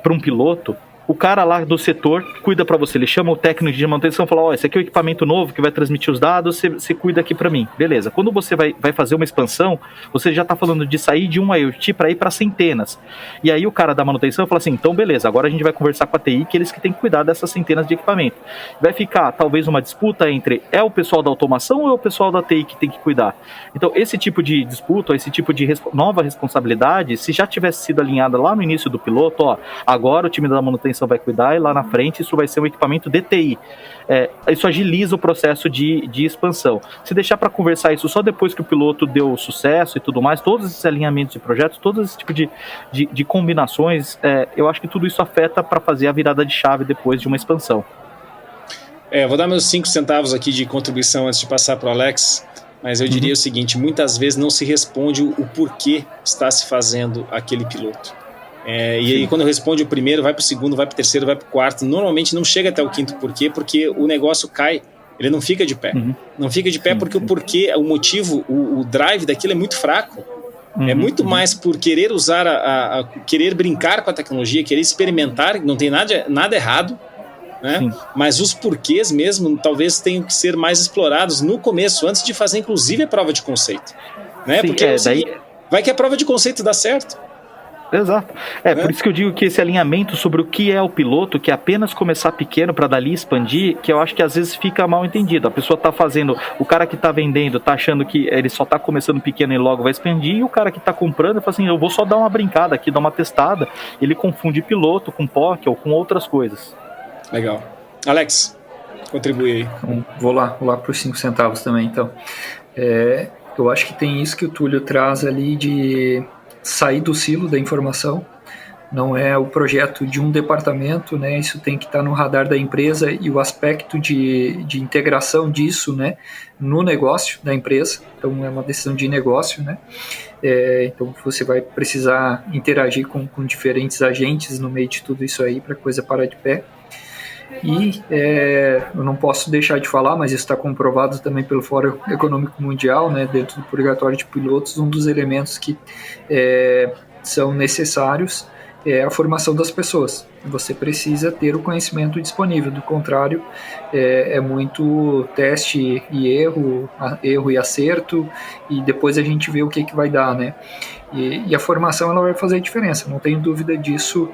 para um piloto, o cara lá do setor cuida para você, ele chama o técnico de manutenção e fala, esse aqui é o equipamento novo que vai transmitir os dados, você cuida aqui para mim. Beleza, quando você vai fazer uma expansão, você já está falando de sair de um IoT para ir para centenas. E aí o cara da manutenção fala assim, então beleza, agora a gente vai conversar com a TI, que eles que têm que cuidar dessas centenas de equipamento. Vai ficar talvez uma disputa entre o pessoal da automação ou é o pessoal da TI que tem que cuidar. Então esse tipo de disputa, esse tipo de nova responsabilidade, se já tivesse sido alinhada lá no início do piloto, agora o time da manutenção vai cuidar e lá na frente isso vai ser um equipamento DTI. Isso agiliza o processo de expansão. Se deixar para conversar isso só depois que o piloto deu sucesso e tudo mais, todos esses alinhamentos de projetos, todo esse tipo de combinações, eu acho que tudo isso afeta para fazer a virada de chave depois de uma expansão. Vou dar meus 5 centavos aqui de contribuição antes de passar para o Alex, mas eu diria o seguinte, muitas vezes não se responde o porquê está se fazendo aquele piloto. E aí quando responde o primeiro, vai para o segundo, vai para o terceiro, vai para o quarto, normalmente não chega até o quinto porquê, porque o negócio cai, ele não fica de pé. Não fica de pé porque o porquê, o motivo, o drive daquilo é muito fraco. É muito mais por querer usar, querer brincar com a tecnologia, querer experimentar, não tem nada errado, né? Mas os porquês mesmo talvez tenham que ser mais explorados no começo, antes de fazer inclusive a prova de conceito, né? Porque vai que a prova de conceito dá certo. Exato. Por isso que eu digo que esse alinhamento sobre o que é o piloto, que é apenas começar pequeno para dali expandir, que eu acho que às vezes fica mal entendido. A pessoa está fazendo, o cara que está vendendo está achando que ele só está começando pequeno e logo vai expandir, e o cara que está comprando fala assim, eu vou só dar uma brincada aqui, dar uma testada. Ele confunde piloto com POC ou com outras coisas. Legal. Alex, contribui aí. Então, vou lá para os 5 centavos também, então. Eu acho que tem isso que o Túlio traz ali de sair do silo da informação, não é o projeto de um departamento, né? Isso tem que estar no radar da empresa e o aspecto de integração disso, né, no negócio da empresa. Então é uma decisão de negócio, né? Então você vai precisar interagir com diferentes agentes no meio de tudo isso aí para a coisa parar de pé. E eu não posso deixar de falar, mas isso está comprovado também pelo Fórum Econômico Mundial, né, dentro do purgatório de pilotos, um dos elementos que são necessários é a formação das pessoas. Você precisa ter o conhecimento disponível, do contrário, é muito teste e erro e acerto, e depois a gente vê o que vai dar, né? E a formação ela vai fazer diferença, não tenho dúvida disso,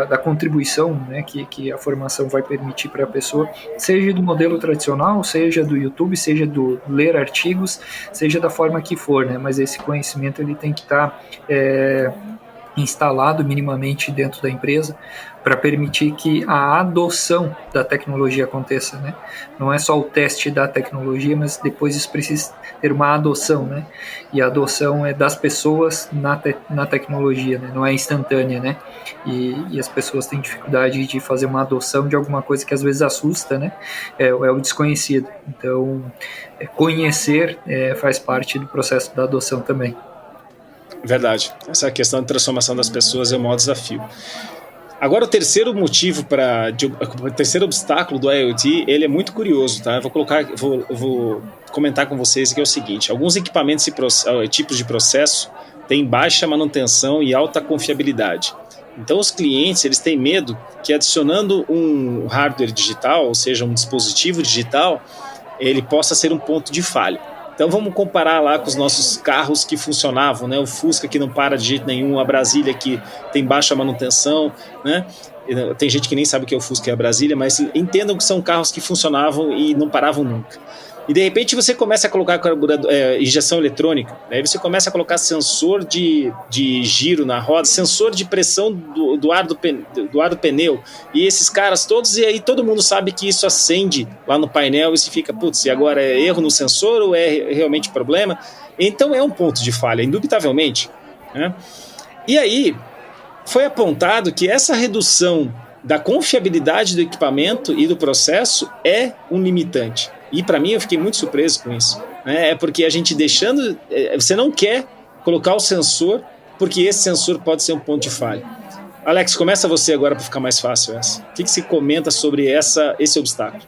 da contribuição, né, que a formação vai permitir para a pessoa, seja do modelo tradicional, seja do YouTube, seja do ler artigos, seja da forma que for, né, mas esse conhecimento ele tem que estar instalado minimamente dentro da empresa para permitir que a adoção da tecnologia aconteça, né? Não é só o teste da tecnologia, mas depois isso precisa ter uma adoção, né? E a adoção é das pessoas na tecnologia, né? Não é instantânea, né? E as pessoas têm dificuldade de fazer uma adoção de alguma coisa que às vezes assusta, né? É o desconhecido. Então, conhecer faz parte do processo da adoção também. Verdade. Essa questão de transformação das pessoas é o maior desafio. Agora, o terceiro motivo o terceiro obstáculo do IoT, ele é muito curioso, tá? Eu vou comentar com vocês que é o seguinte: alguns equipamentos e tipos de processo tem baixa manutenção e alta confiabilidade. Então os clientes eles têm medo que adicionando um hardware digital, ou seja, um dispositivo digital, ele possa ser um ponto de falha. Então vamos comparar lá com os nossos carros que funcionavam, né? O Fusca que não para de jeito nenhum, a Brasília que tem baixa manutenção, né? Tem gente que nem sabe o que é o Fusca e a Brasília, mas entendam que são carros que funcionavam e não paravam nunca. E de repente você começa a colocar injeção eletrônica, aí você começa a colocar sensor de giro na roda, sensor de pressão do ar do pneu, e esses caras todos, e aí todo mundo sabe que isso acende lá no painel e se fica, putz, e agora é erro no sensor ou é realmente problema? Então é um ponto de falha, indubitavelmente, né? E aí foi apontado que essa redução da confiabilidade do equipamento e do processo é um limitante. E para mim eu fiquei muito surpreso com isso, né? É porque a gente deixando... Você não quer colocar o sensor, porque esse sensor pode ser um ponto de falha. Alex, começa você agora para ficar mais fácil essa. O que você comenta sobre esse obstáculo?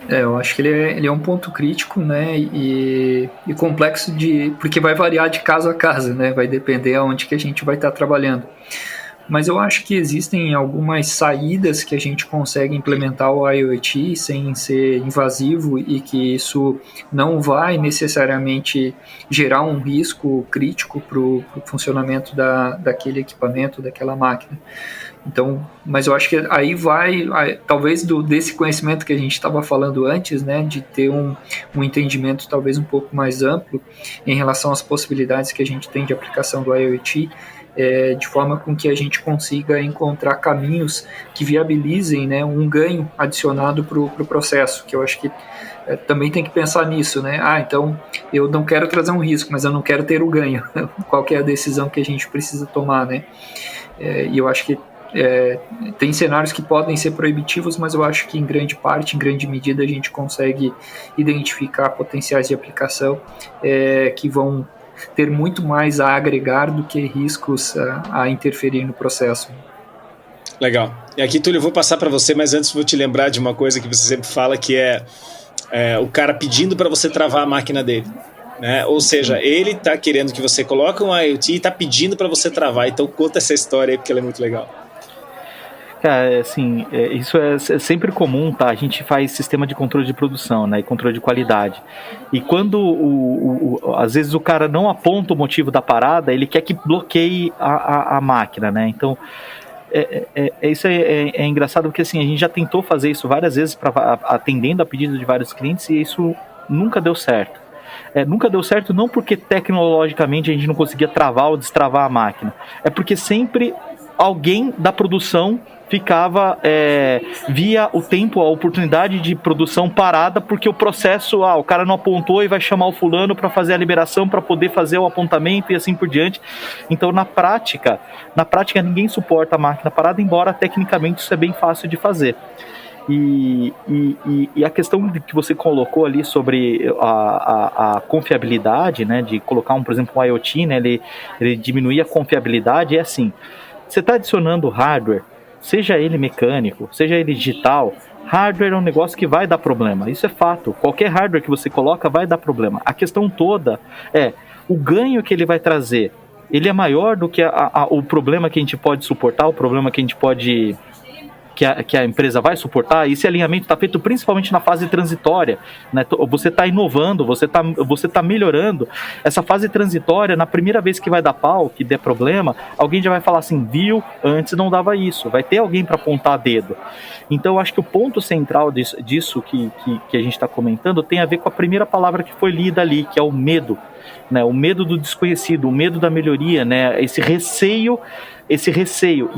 Eu acho que ele é um ponto crítico, né, e complexo porque vai variar de caso a caso, né, vai depender aonde que a gente vai estar trabalhando. Mas eu acho que existem algumas saídas que a gente consegue implementar o IoT sem ser invasivo e que isso não vai necessariamente gerar um risco crítico para o funcionamento daquele equipamento, daquela máquina. Então, mas eu acho que aí talvez desse conhecimento que a gente estava falando antes, né, de ter um entendimento talvez um pouco mais amplo em relação às possibilidades que a gente tem de aplicação do IoT, de forma com que a gente consiga encontrar caminhos que viabilizem, né, um ganho adicionado para o processo, que eu acho que também tem que pensar nisso, né? Então eu não quero trazer um risco, mas eu não quero ter o ganho. Qual que é a decisão que a gente precisa tomar, né? E eu acho que tem cenários que podem ser proibitivos, mas eu acho que em grande medida a gente consegue identificar potenciais de aplicação que vão ter muito mais a agregar do que riscos a interferir no processo. Legal. E aqui, Túlio, eu vou passar para você, mas antes vou te lembrar de uma coisa que você sempre fala, que é o cara pedindo para você travar a máquina dele. Né? Ou seja, ele está querendo que você coloque um IoT e está pedindo para você travar. Então conta essa história aí, porque ela é muito legal. Cara, assim, isso é sempre comum, tá? A gente faz sistema de controle de produção, né? E controle de qualidade. E quando, às vezes, o cara não aponta o motivo da parada, ele quer que bloqueie a máquina, né? Então, isso é engraçado, porque assim, a gente já tentou fazer isso várias vezes, atendendo a pedido de vários clientes, e isso nunca deu certo. Nunca deu certo não porque tecnologicamente a gente não conseguia travar ou destravar a máquina. É porque sempre alguém da produção ficava, via o tempo, a oportunidade de produção parada, porque o processo, o cara não apontou e vai chamar o fulano para fazer a liberação, para poder fazer o apontamento e assim por diante. Então, na prática ninguém suporta a máquina parada, embora tecnicamente isso é bem fácil de fazer. E a questão que você colocou ali sobre a confiabilidade, né, de colocar por exemplo, um IoT, né, ele diminuir a confiabilidade, é assim: você está adicionando hardware, seja ele mecânico, seja ele digital, hardware é um negócio que vai dar problema, isso é fato. Qualquer hardware que você coloca vai dar problema. A questão toda é o ganho que ele vai trazer. Ele é maior do que o problema que a gente pode suportar, o problema que a gente pode... Que a empresa vai suportar. Esse alinhamento está feito principalmente na fase transitória, né? Você está inovando, você tá melhorando. Essa fase transitória, na primeira vez que vai dar pau, que der problema, alguém já vai falar assim: viu, antes não dava isso. Vai ter alguém para apontar dedo. Então eu acho que o ponto central disso que a gente está comentando tem a ver com a primeira palavra que foi lida ali, que é o medo, né? O medo do desconhecido, o medo da melhoria, né? Esse receio. E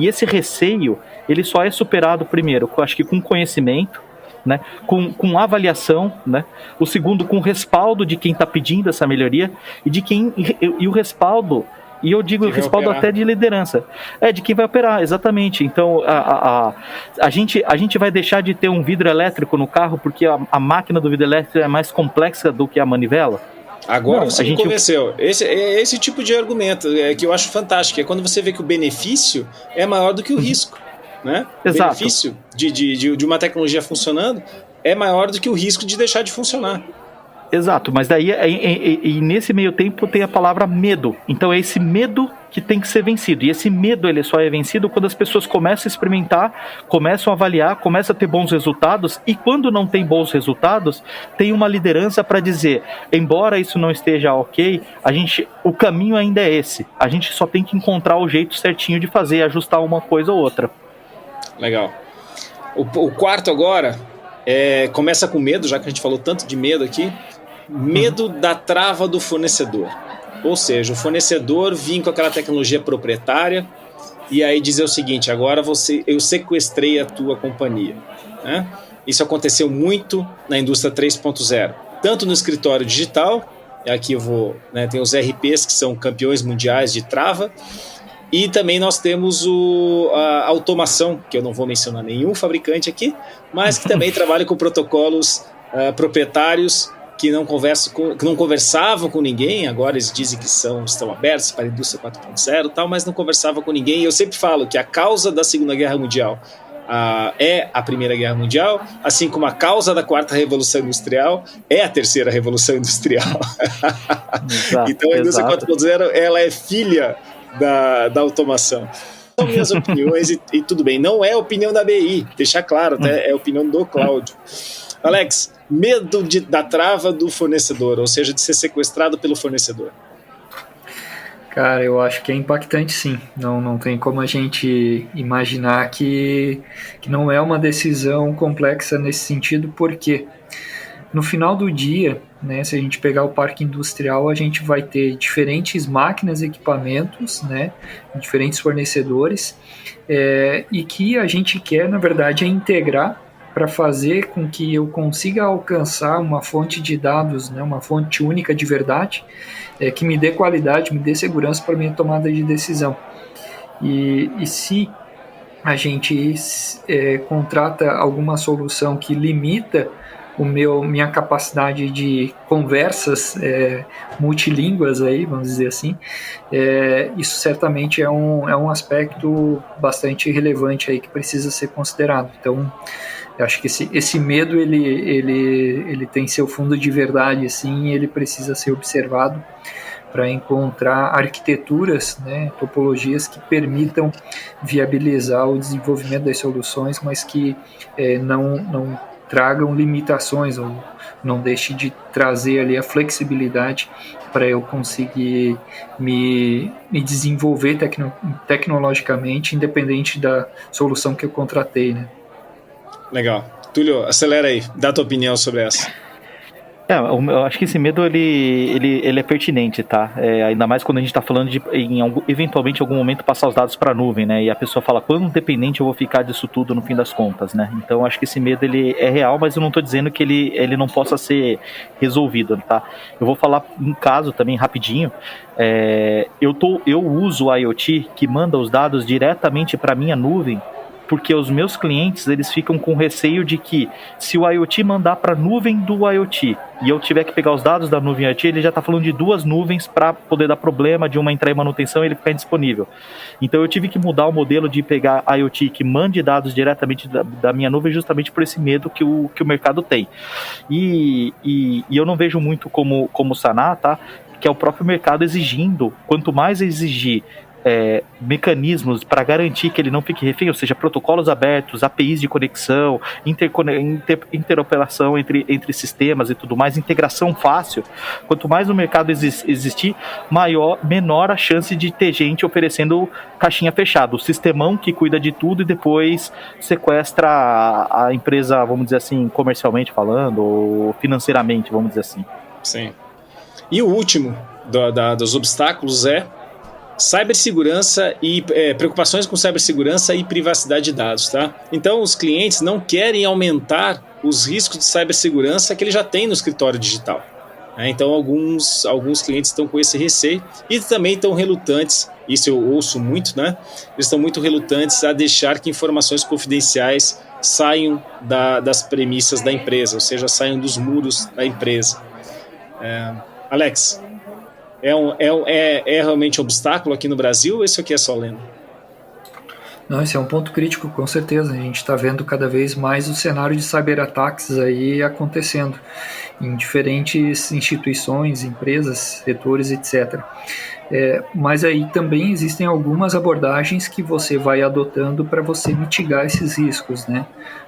esse receio, ele só é superado primeiro, acho que com conhecimento, né? Com avaliação, né? O segundo, com respaldo de quem está pedindo essa melhoria e o respaldo, e eu digo respaldo até de liderança, de quem vai operar, exatamente. Então a gente vai deixar de ter um vidro elétrico no carro porque a máquina do vidro elétrico é mais complexa do que a manivela? Agora você me convenceu. Esse tipo de argumento que eu acho fantástico, é quando você vê que o benefício é maior do que o risco, né? Exato. O benefício de uma tecnologia funcionando é maior do que o risco de deixar de funcionar. Exato, mas daí e nesse meio tempo tem a palavra medo. Então é esse medo que tem que ser vencido. E esse medo ele só é vencido quando as pessoas começam a experimentar, começam a avaliar, começam a ter bons resultados. E quando não tem bons resultados, tem uma liderança para dizer, embora isso não esteja ok, o caminho ainda é esse. A gente só tem que encontrar o jeito certinho de fazer, ajustar uma coisa ou outra. Legal. O quarto agora começa com medo, já que a gente falou tanto de medo aqui. Medo da trava do fornecedor. Ou seja, o fornecedor vinha com aquela tecnologia proprietária e aí dizer o seguinte, agora eu sequestrei a tua companhia. Né? Isso aconteceu muito na indústria 3.0, tanto no escritório digital, aqui tem os RPs que são campeões mundiais de trava, e também nós temos a automação, que eu não vou mencionar nenhum fabricante aqui, mas que também trabalha com protocolos proprietários que não conversavam com ninguém. Agora eles dizem que estão abertos para a indústria 4.0 e tal, mas não conversavam com ninguém. E eu sempre falo que a causa da Segunda Guerra Mundial é a Primeira Guerra Mundial, assim como a causa da Quarta Revolução Industrial é a Terceira Revolução Industrial. Exato, então a indústria 4.0 ela é filha da automação. São minhas opiniões e tudo bem. Não é a opinião da BI, deixar claro, é a opinião do Cláudio. Alex, medo da trava do fornecedor, ou seja, de ser sequestrado pelo fornecedor. Cara, eu acho que é impactante sim. Não tem como a gente imaginar que não é uma decisão complexa nesse sentido, porque no final do dia, né, se a gente pegar o parque industrial, a gente vai ter diferentes máquinas e equipamentos, né, diferentes fornecedores, e que a gente quer, na verdade, é integrar para fazer com que eu consiga alcançar uma fonte de dados, né, uma fonte única de verdade, que me dê qualidade, me dê segurança para minha tomada de decisão. E se a gente contrata alguma solução que limita minha capacidade de conversas multilínguas, aí, vamos dizer assim, isso certamente é um aspecto bastante relevante aí que precisa ser considerado. Então, eu acho que esse medo ele tem seu fundo de verdade, assim, e ele precisa ser observado para encontrar arquiteturas, né, topologias que permitam viabilizar o desenvolvimento das soluções, mas que não tragam limitações ou não deixe de trazer ali a flexibilidade para eu conseguir me desenvolver tecnologicamente, independente da solução que eu contratei, né? Legal. Túlio, acelera aí, dá a tua opinião sobre essa. Eu acho que esse medo ele é pertinente, tá? Ainda mais quando a gente está falando de eventualmente em algum momento passar os dados para a nuvem, né? E a pessoa fala, quão dependente eu vou ficar disso tudo no fim das contas, né? Então eu acho que esse medo ele é real, mas eu não estou dizendo que ele não possa ser resolvido, tá? Eu vou falar um caso também rapidinho. Eu uso o IoT que manda os dados diretamente para minha nuvem, porque os meus clientes eles ficam com receio de que se o IoT mandar para a nuvem do IoT e eu tiver que pegar os dados da nuvem IoT, ele já está falando de duas nuvens para poder dar problema, de uma entrar em manutenção e ele ficar indisponível. Então eu tive que mudar o modelo de pegar IoT que mande dados diretamente da minha nuvem justamente por esse medo que o mercado tem. E eu não vejo muito como sanar, tá? Que é o próprio mercado exigindo, quanto mais exigir mecanismos para garantir que ele não fique refém, ou seja, protocolos abertos, APIs de conexão, interoperação entre sistemas e tudo mais, integração fácil. Quanto mais o mercado existir, menor a chance de ter gente oferecendo caixinha fechada, o sistemão que cuida de tudo e depois sequestra a empresa, vamos dizer assim, comercialmente falando, ou financeiramente, vamos dizer assim. Sim. E o último dos obstáculos cibersegurança e preocupações com cibersegurança e privacidade de dados, tá? Então, os clientes não querem aumentar os riscos de cibersegurança que ele já tem no escritório digital. Então, alguns clientes estão com esse receio e também estão relutantes, isso eu ouço muito, né? Eles estão muito relutantes a deixar que informações confidenciais saiam das premissas da empresa, ou seja, saiam dos muros da empresa. Alex, é realmente um obstáculo aqui no Brasil ou isso aqui é só lenda? Não, esse é um ponto crítico, com certeza. A gente está vendo cada vez mais o cenário de cyberataques aí acontecendo em diferentes instituições, empresas, setores, etc. Mas aí também existem algumas abordagens que você vai adotando para você mitigar esses riscos, né?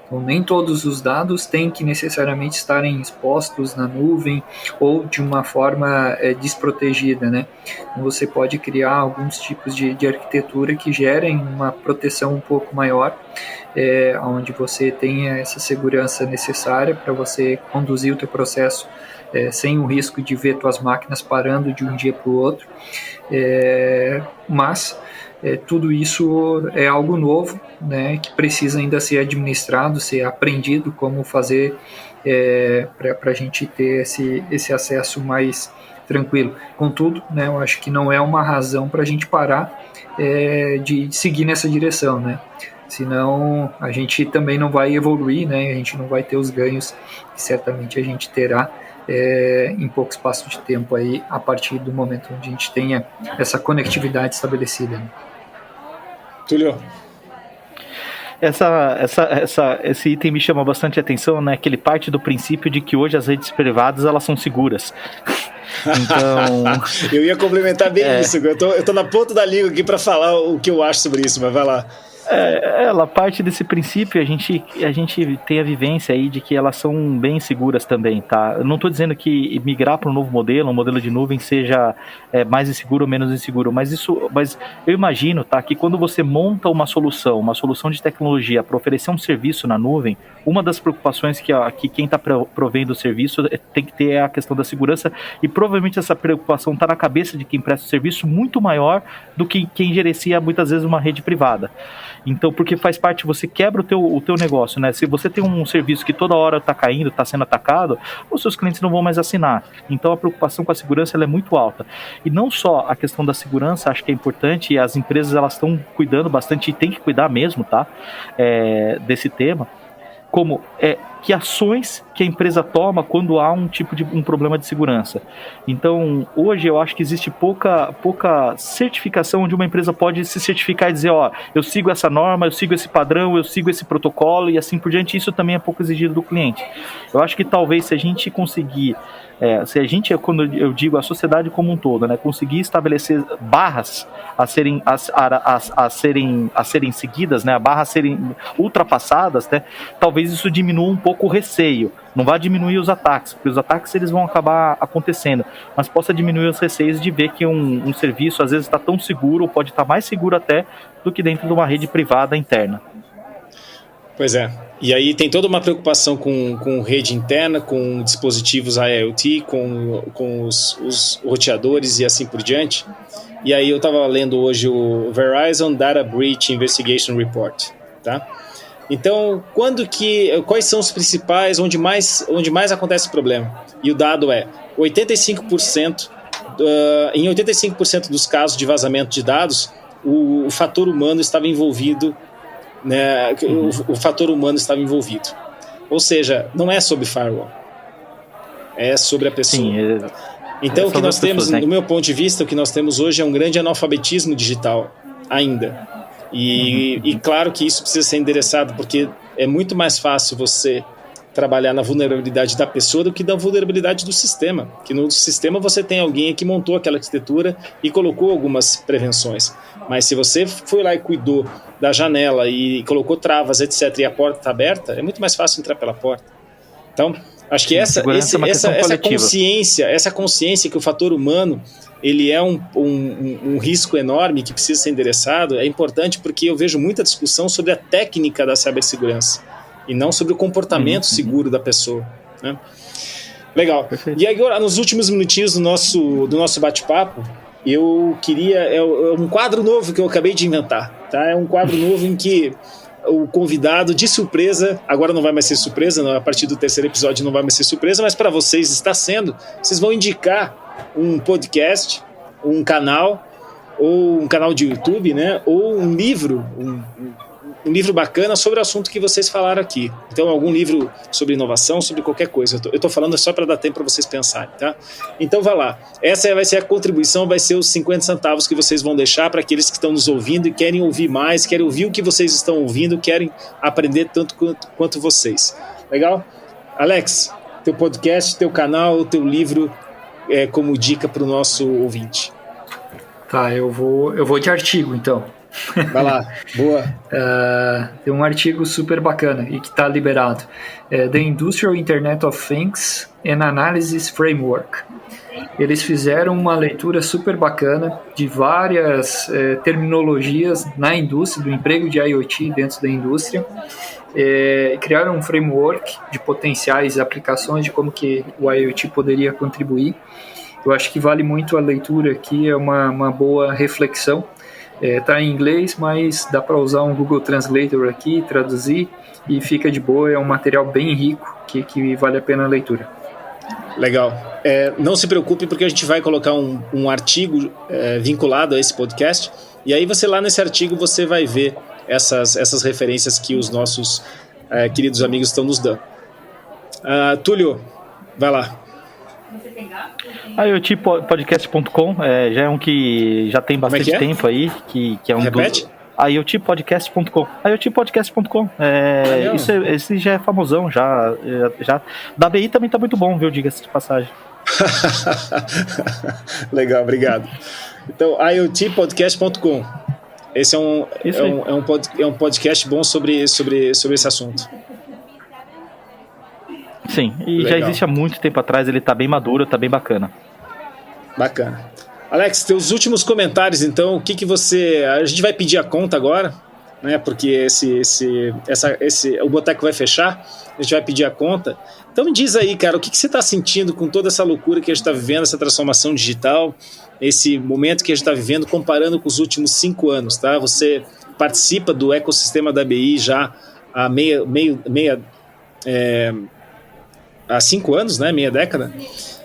Então, nem todos os dados têm que necessariamente estarem expostos na nuvem ou de uma forma desprotegida, né? Então, você pode criar alguns tipos de arquitetura que gerem uma proteção um pouco maior, onde você tenha essa segurança necessária para você conduzir o teu processo sem o risco de ver tuas máquinas parando de um dia para o outro. Mas tudo isso é algo novo, né, que precisa ainda ser administrado, ser aprendido como fazer para a gente ter esse acesso mais tranquilo. Contudo, né, eu acho que não é uma razão para a gente parar de seguir nessa direção, né? Senão a gente também não vai evoluir, né? A gente não vai ter os ganhos que certamente a gente terá em pouco espaço de tempo aí, a partir do momento onde a gente tenha essa conectividade estabelecida. Né? Túlio? Esse item me chama bastante atenção, né? Que ele parte do princípio de que hoje as redes privadas elas são seguras. Então, eu ia complementar bem isso. Eu tô na ponta da língua aqui para falar o que eu acho sobre isso, mas vai lá. Ela parte desse princípio, a gente tem a vivência aí de que elas são bem seguras também, tá? Eu não estou dizendo que migrar para um novo modelo, um modelo de nuvem, seja mais inseguro ou menos inseguro, mas eu imagino, tá, que quando você monta uma solução de tecnologia para oferecer um serviço na nuvem, uma das preocupações que quem está provendo o serviço tem que ter é a questão da segurança, e provavelmente essa preocupação está na cabeça de quem presta o serviço muito maior do que quem gerencia muitas vezes uma rede privada. Então, porque faz parte, você quebra o teu negócio, né? Se você tem um serviço que toda hora está caindo, está sendo atacado, os seus clientes não vão mais assinar. Então, a preocupação com a segurança ela é muito alta. E não só a questão da segurança, acho que é importante, e as empresas elas estão cuidando bastante, e tem que cuidar mesmo, tá? Desse tema, como que ações que a empresa toma quando há um problema de segurança. Então, hoje eu acho que existe pouca certificação onde uma empresa pode se certificar e dizer, eu sigo essa norma, eu sigo esse padrão, eu sigo esse protocolo e assim por diante. Isso também é pouco exigido do cliente. Eu acho que talvez se a gente conseguir, quando eu digo a sociedade como um todo, né, conseguir estabelecer barras a serem seguidas, né, barras a serem ultrapassadas, né, talvez isso diminua um pouco o receio. Não vai diminuir os ataques, porque os ataques eles vão acabar acontecendo, mas possa diminuir os receios de ver que um serviço às vezes está tão seguro, ou pode estar mais seguro até do que dentro de uma rede privada interna. Pois é. E aí tem toda uma preocupação com rede interna, com dispositivos IoT, com os roteadores e assim por diante. E aí eu estava lendo hoje o Verizon Data Breach Investigation Report, tá? Então, quais são os principais, onde mais acontece o problema? E o dado é 85%, em 85% dos casos de vazamento de dados, o fator humano estava envolvido, né? O fator humano estava envolvido. Ou seja, não é sobre firewall, é sobre a pessoa. Sim, então, o que nós temos, do meu ponto de vista, o que nós temos hoje é um grande analfabetismo digital, ainda. E claro que isso precisa ser endereçado, porque é muito mais fácil você trabalhar na vulnerabilidade da pessoa do que na vulnerabilidade do sistema. Que no sistema você tem alguém que montou aquela arquitetura e colocou algumas prevenções. Mas se você foi lá e cuidou da janela e colocou travas, etc., e a porta está aberta, é muito mais fácil entrar pela porta. Então, acho que essa consciência que o fator humano ele é um risco enorme que precisa ser endereçado, é importante porque eu vejo muita discussão sobre a técnica da cibersegurança e não sobre o comportamento seguro da pessoa, né? Legal. Perfeito. E agora, nos últimos minutinhos do nosso bate-papo, eu queria... É um quadro novo que eu acabei de inventar, tá? É um quadro novo em que o convidado, de surpresa, agora não vai mais ser surpresa, a partir do terceiro episódio não vai mais ser surpresa, mas para vocês está sendo, vocês vão indicar um podcast, um canal, ou um canal de YouTube, né? Ou um livro, um livro bacana sobre o assunto que vocês falaram aqui. Então, algum livro sobre inovação, sobre qualquer coisa. Eu tô falando só para dar tempo para vocês pensarem, tá? Então, vai lá. Essa vai ser a contribuição, vai ser os 50 centavos que vocês vão deixar para aqueles que estão nos ouvindo e querem ouvir mais, querem ouvir o que vocês estão ouvindo, querem aprender tanto quanto vocês. Legal? Alex, teu podcast, teu canal, teu livro como dica para o nosso ouvinte. Tá, eu vou de artigo, então. Vai lá, boa. Tem um artigo super bacana e que está liberado. The Industrial Internet of Things and Analysis Framework. Eles fizeram uma leitura super bacana de várias terminologias na indústria, do emprego de IoT dentro da indústria. Criaram um framework de potenciais aplicações de como que o IoT poderia contribuir. Eu acho que vale muito a leitura aqui, é uma boa reflexão. Tá em inglês, mas dá para usar um Google Translator aqui, traduzir e fica de boa. É um material bem rico que vale a pena a leitura. Legal. Não se preocupe, porque a gente vai colocar um artigo vinculado a esse podcast, e aí você lá nesse artigo você vai ver essas referências que os nossos queridos amigos estão nos dando. Túlio, vai lá. IoTpodcast.com já é um que já tem bastante tempo aí, que é um Repete? IoTpodcast.com. IoTpodcast.com. Esse já é famosão, já. Da BI também tá muito bom, viu? Diga-se de passagem. Legal, obrigado. Então, IoTpodcast.com. Esse é um podcast bom sobre esse assunto. Sim, e legal. Já existe há muito tempo atrás, ele tá bem maduro, tá bem bacana. Bacana. Alex, teus últimos comentários, então, o que você... A gente vai pedir a conta agora, né, porque o Boteco vai fechar, a gente vai pedir a conta. Então me diz aí, cara, o que você está sentindo com toda essa loucura que a gente está vivendo, essa transformação digital, esse momento que a gente está vivendo, comparando com os últimos 5 anos, tá? Você participa do ecossistema da BI já há há 5 anos, né, meia década.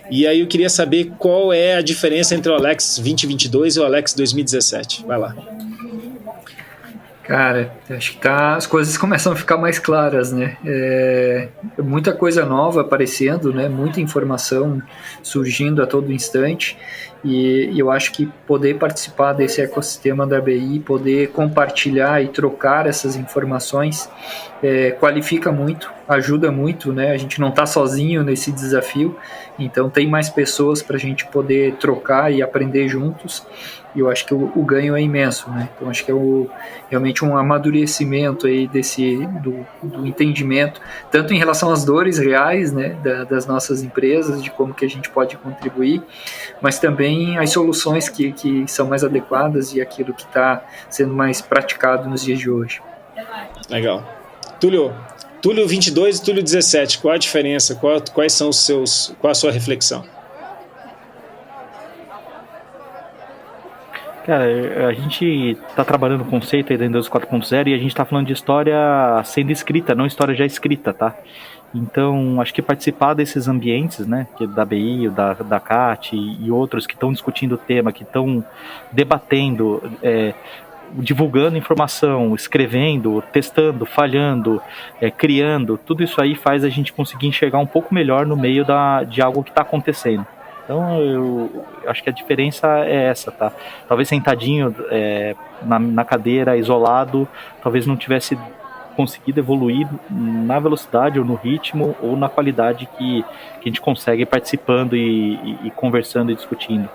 E aí eu queria saber qual é a diferença entre o Alex 2022 e o Alex 2017. Vai lá. Cara, acho que as coisas começam a ficar mais claras, né? Muita coisa nova aparecendo, né? Muita informação surgindo a todo instante. E eu acho que poder participar desse ecossistema da BI, poder compartilhar e trocar essas informações, qualifica muito, ajuda muito, né? A gente não está sozinho nesse desafio, então tem mais pessoas para a gente poder trocar e aprender juntos. E eu acho que o ganho é imenso, né? Então acho que realmente um amadurecimento aí do entendimento, tanto em relação às dores reais, né, das nossas empresas, de como que a gente pode contribuir, mas também as soluções que são mais adequadas e aquilo que está sendo mais praticado nos dias de hoje. Legal. Túlio 22 e Túlio 17, qual a diferença? Qual a sua reflexão? Cara, a gente está trabalhando o conceito aí da indústria 4.0 e a gente está falando de história sendo escrita, não história já escrita, tá? Então, acho que participar desses ambientes, né, que da BI, da CAT e outros que estão discutindo o tema, que estão debatendo, divulgando informação, escrevendo, testando, falhando, criando, tudo isso aí faz a gente conseguir enxergar um pouco melhor no meio de algo que está acontecendo. Então, eu acho que a diferença é essa, tá? Talvez sentadinho na cadeira, isolado, talvez não tivesse conseguido evoluir na velocidade ou no ritmo ou na qualidade que a gente consegue participando e conversando e discutindo.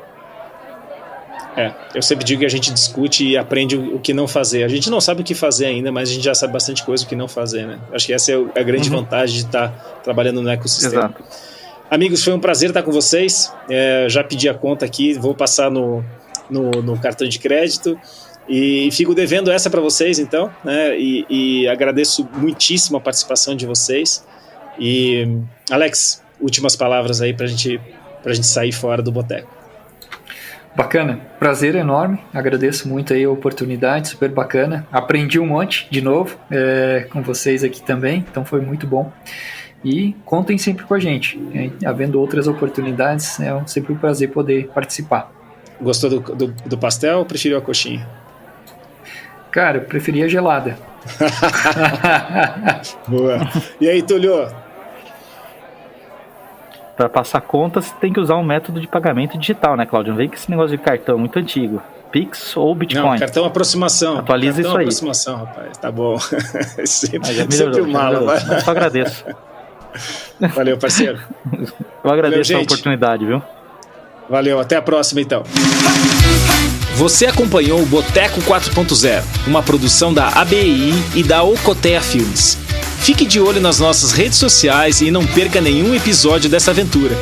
Eu sempre digo que a gente discute e aprende o que não fazer. A gente não sabe o que fazer ainda, mas a gente já sabe bastante coisa o que não fazer, né? Acho que essa é a grande vantagem de estar trabalhando no ecossistema. Exato. Amigos, foi um prazer estar com vocês. Já pedi a conta aqui, vou passar no cartão de crédito e fico devendo essa para vocês, então, né? E agradeço muitíssimo a participação de vocês. E, Alex, últimas palavras aí para a gente sair fora do boteco. Bacana, prazer enorme, agradeço muito aí a oportunidade, super bacana. Aprendi um monte de novo com vocês aqui também, então foi muito bom. E contem sempre com a gente, havendo outras oportunidades, é sempre um prazer poder participar. Gostou do pastel ou preferiu a coxinha? Cara, eu preferia gelada. Boa. E aí, Túlio? Para passar conta, você tem que usar um método de pagamento digital, né, Cláudio? Não vem com esse negócio de cartão muito antigo. Pix ou Bitcoin. Não, cartão aproximação. Atualiza cartão isso aí. Aproximação, rapaz. Tá bom. Melhorou, sempre o mala. eu só agradeço. Valeu, parceiro. Eu agradeço Valeu, a oportunidade, viu? Valeu, até a próxima então. Você acompanhou o Boteco 4.0, uma produção da ABI e da Ocotea Filmes. Fique de olho nas nossas redes sociais e não perca nenhum episódio dessa aventura.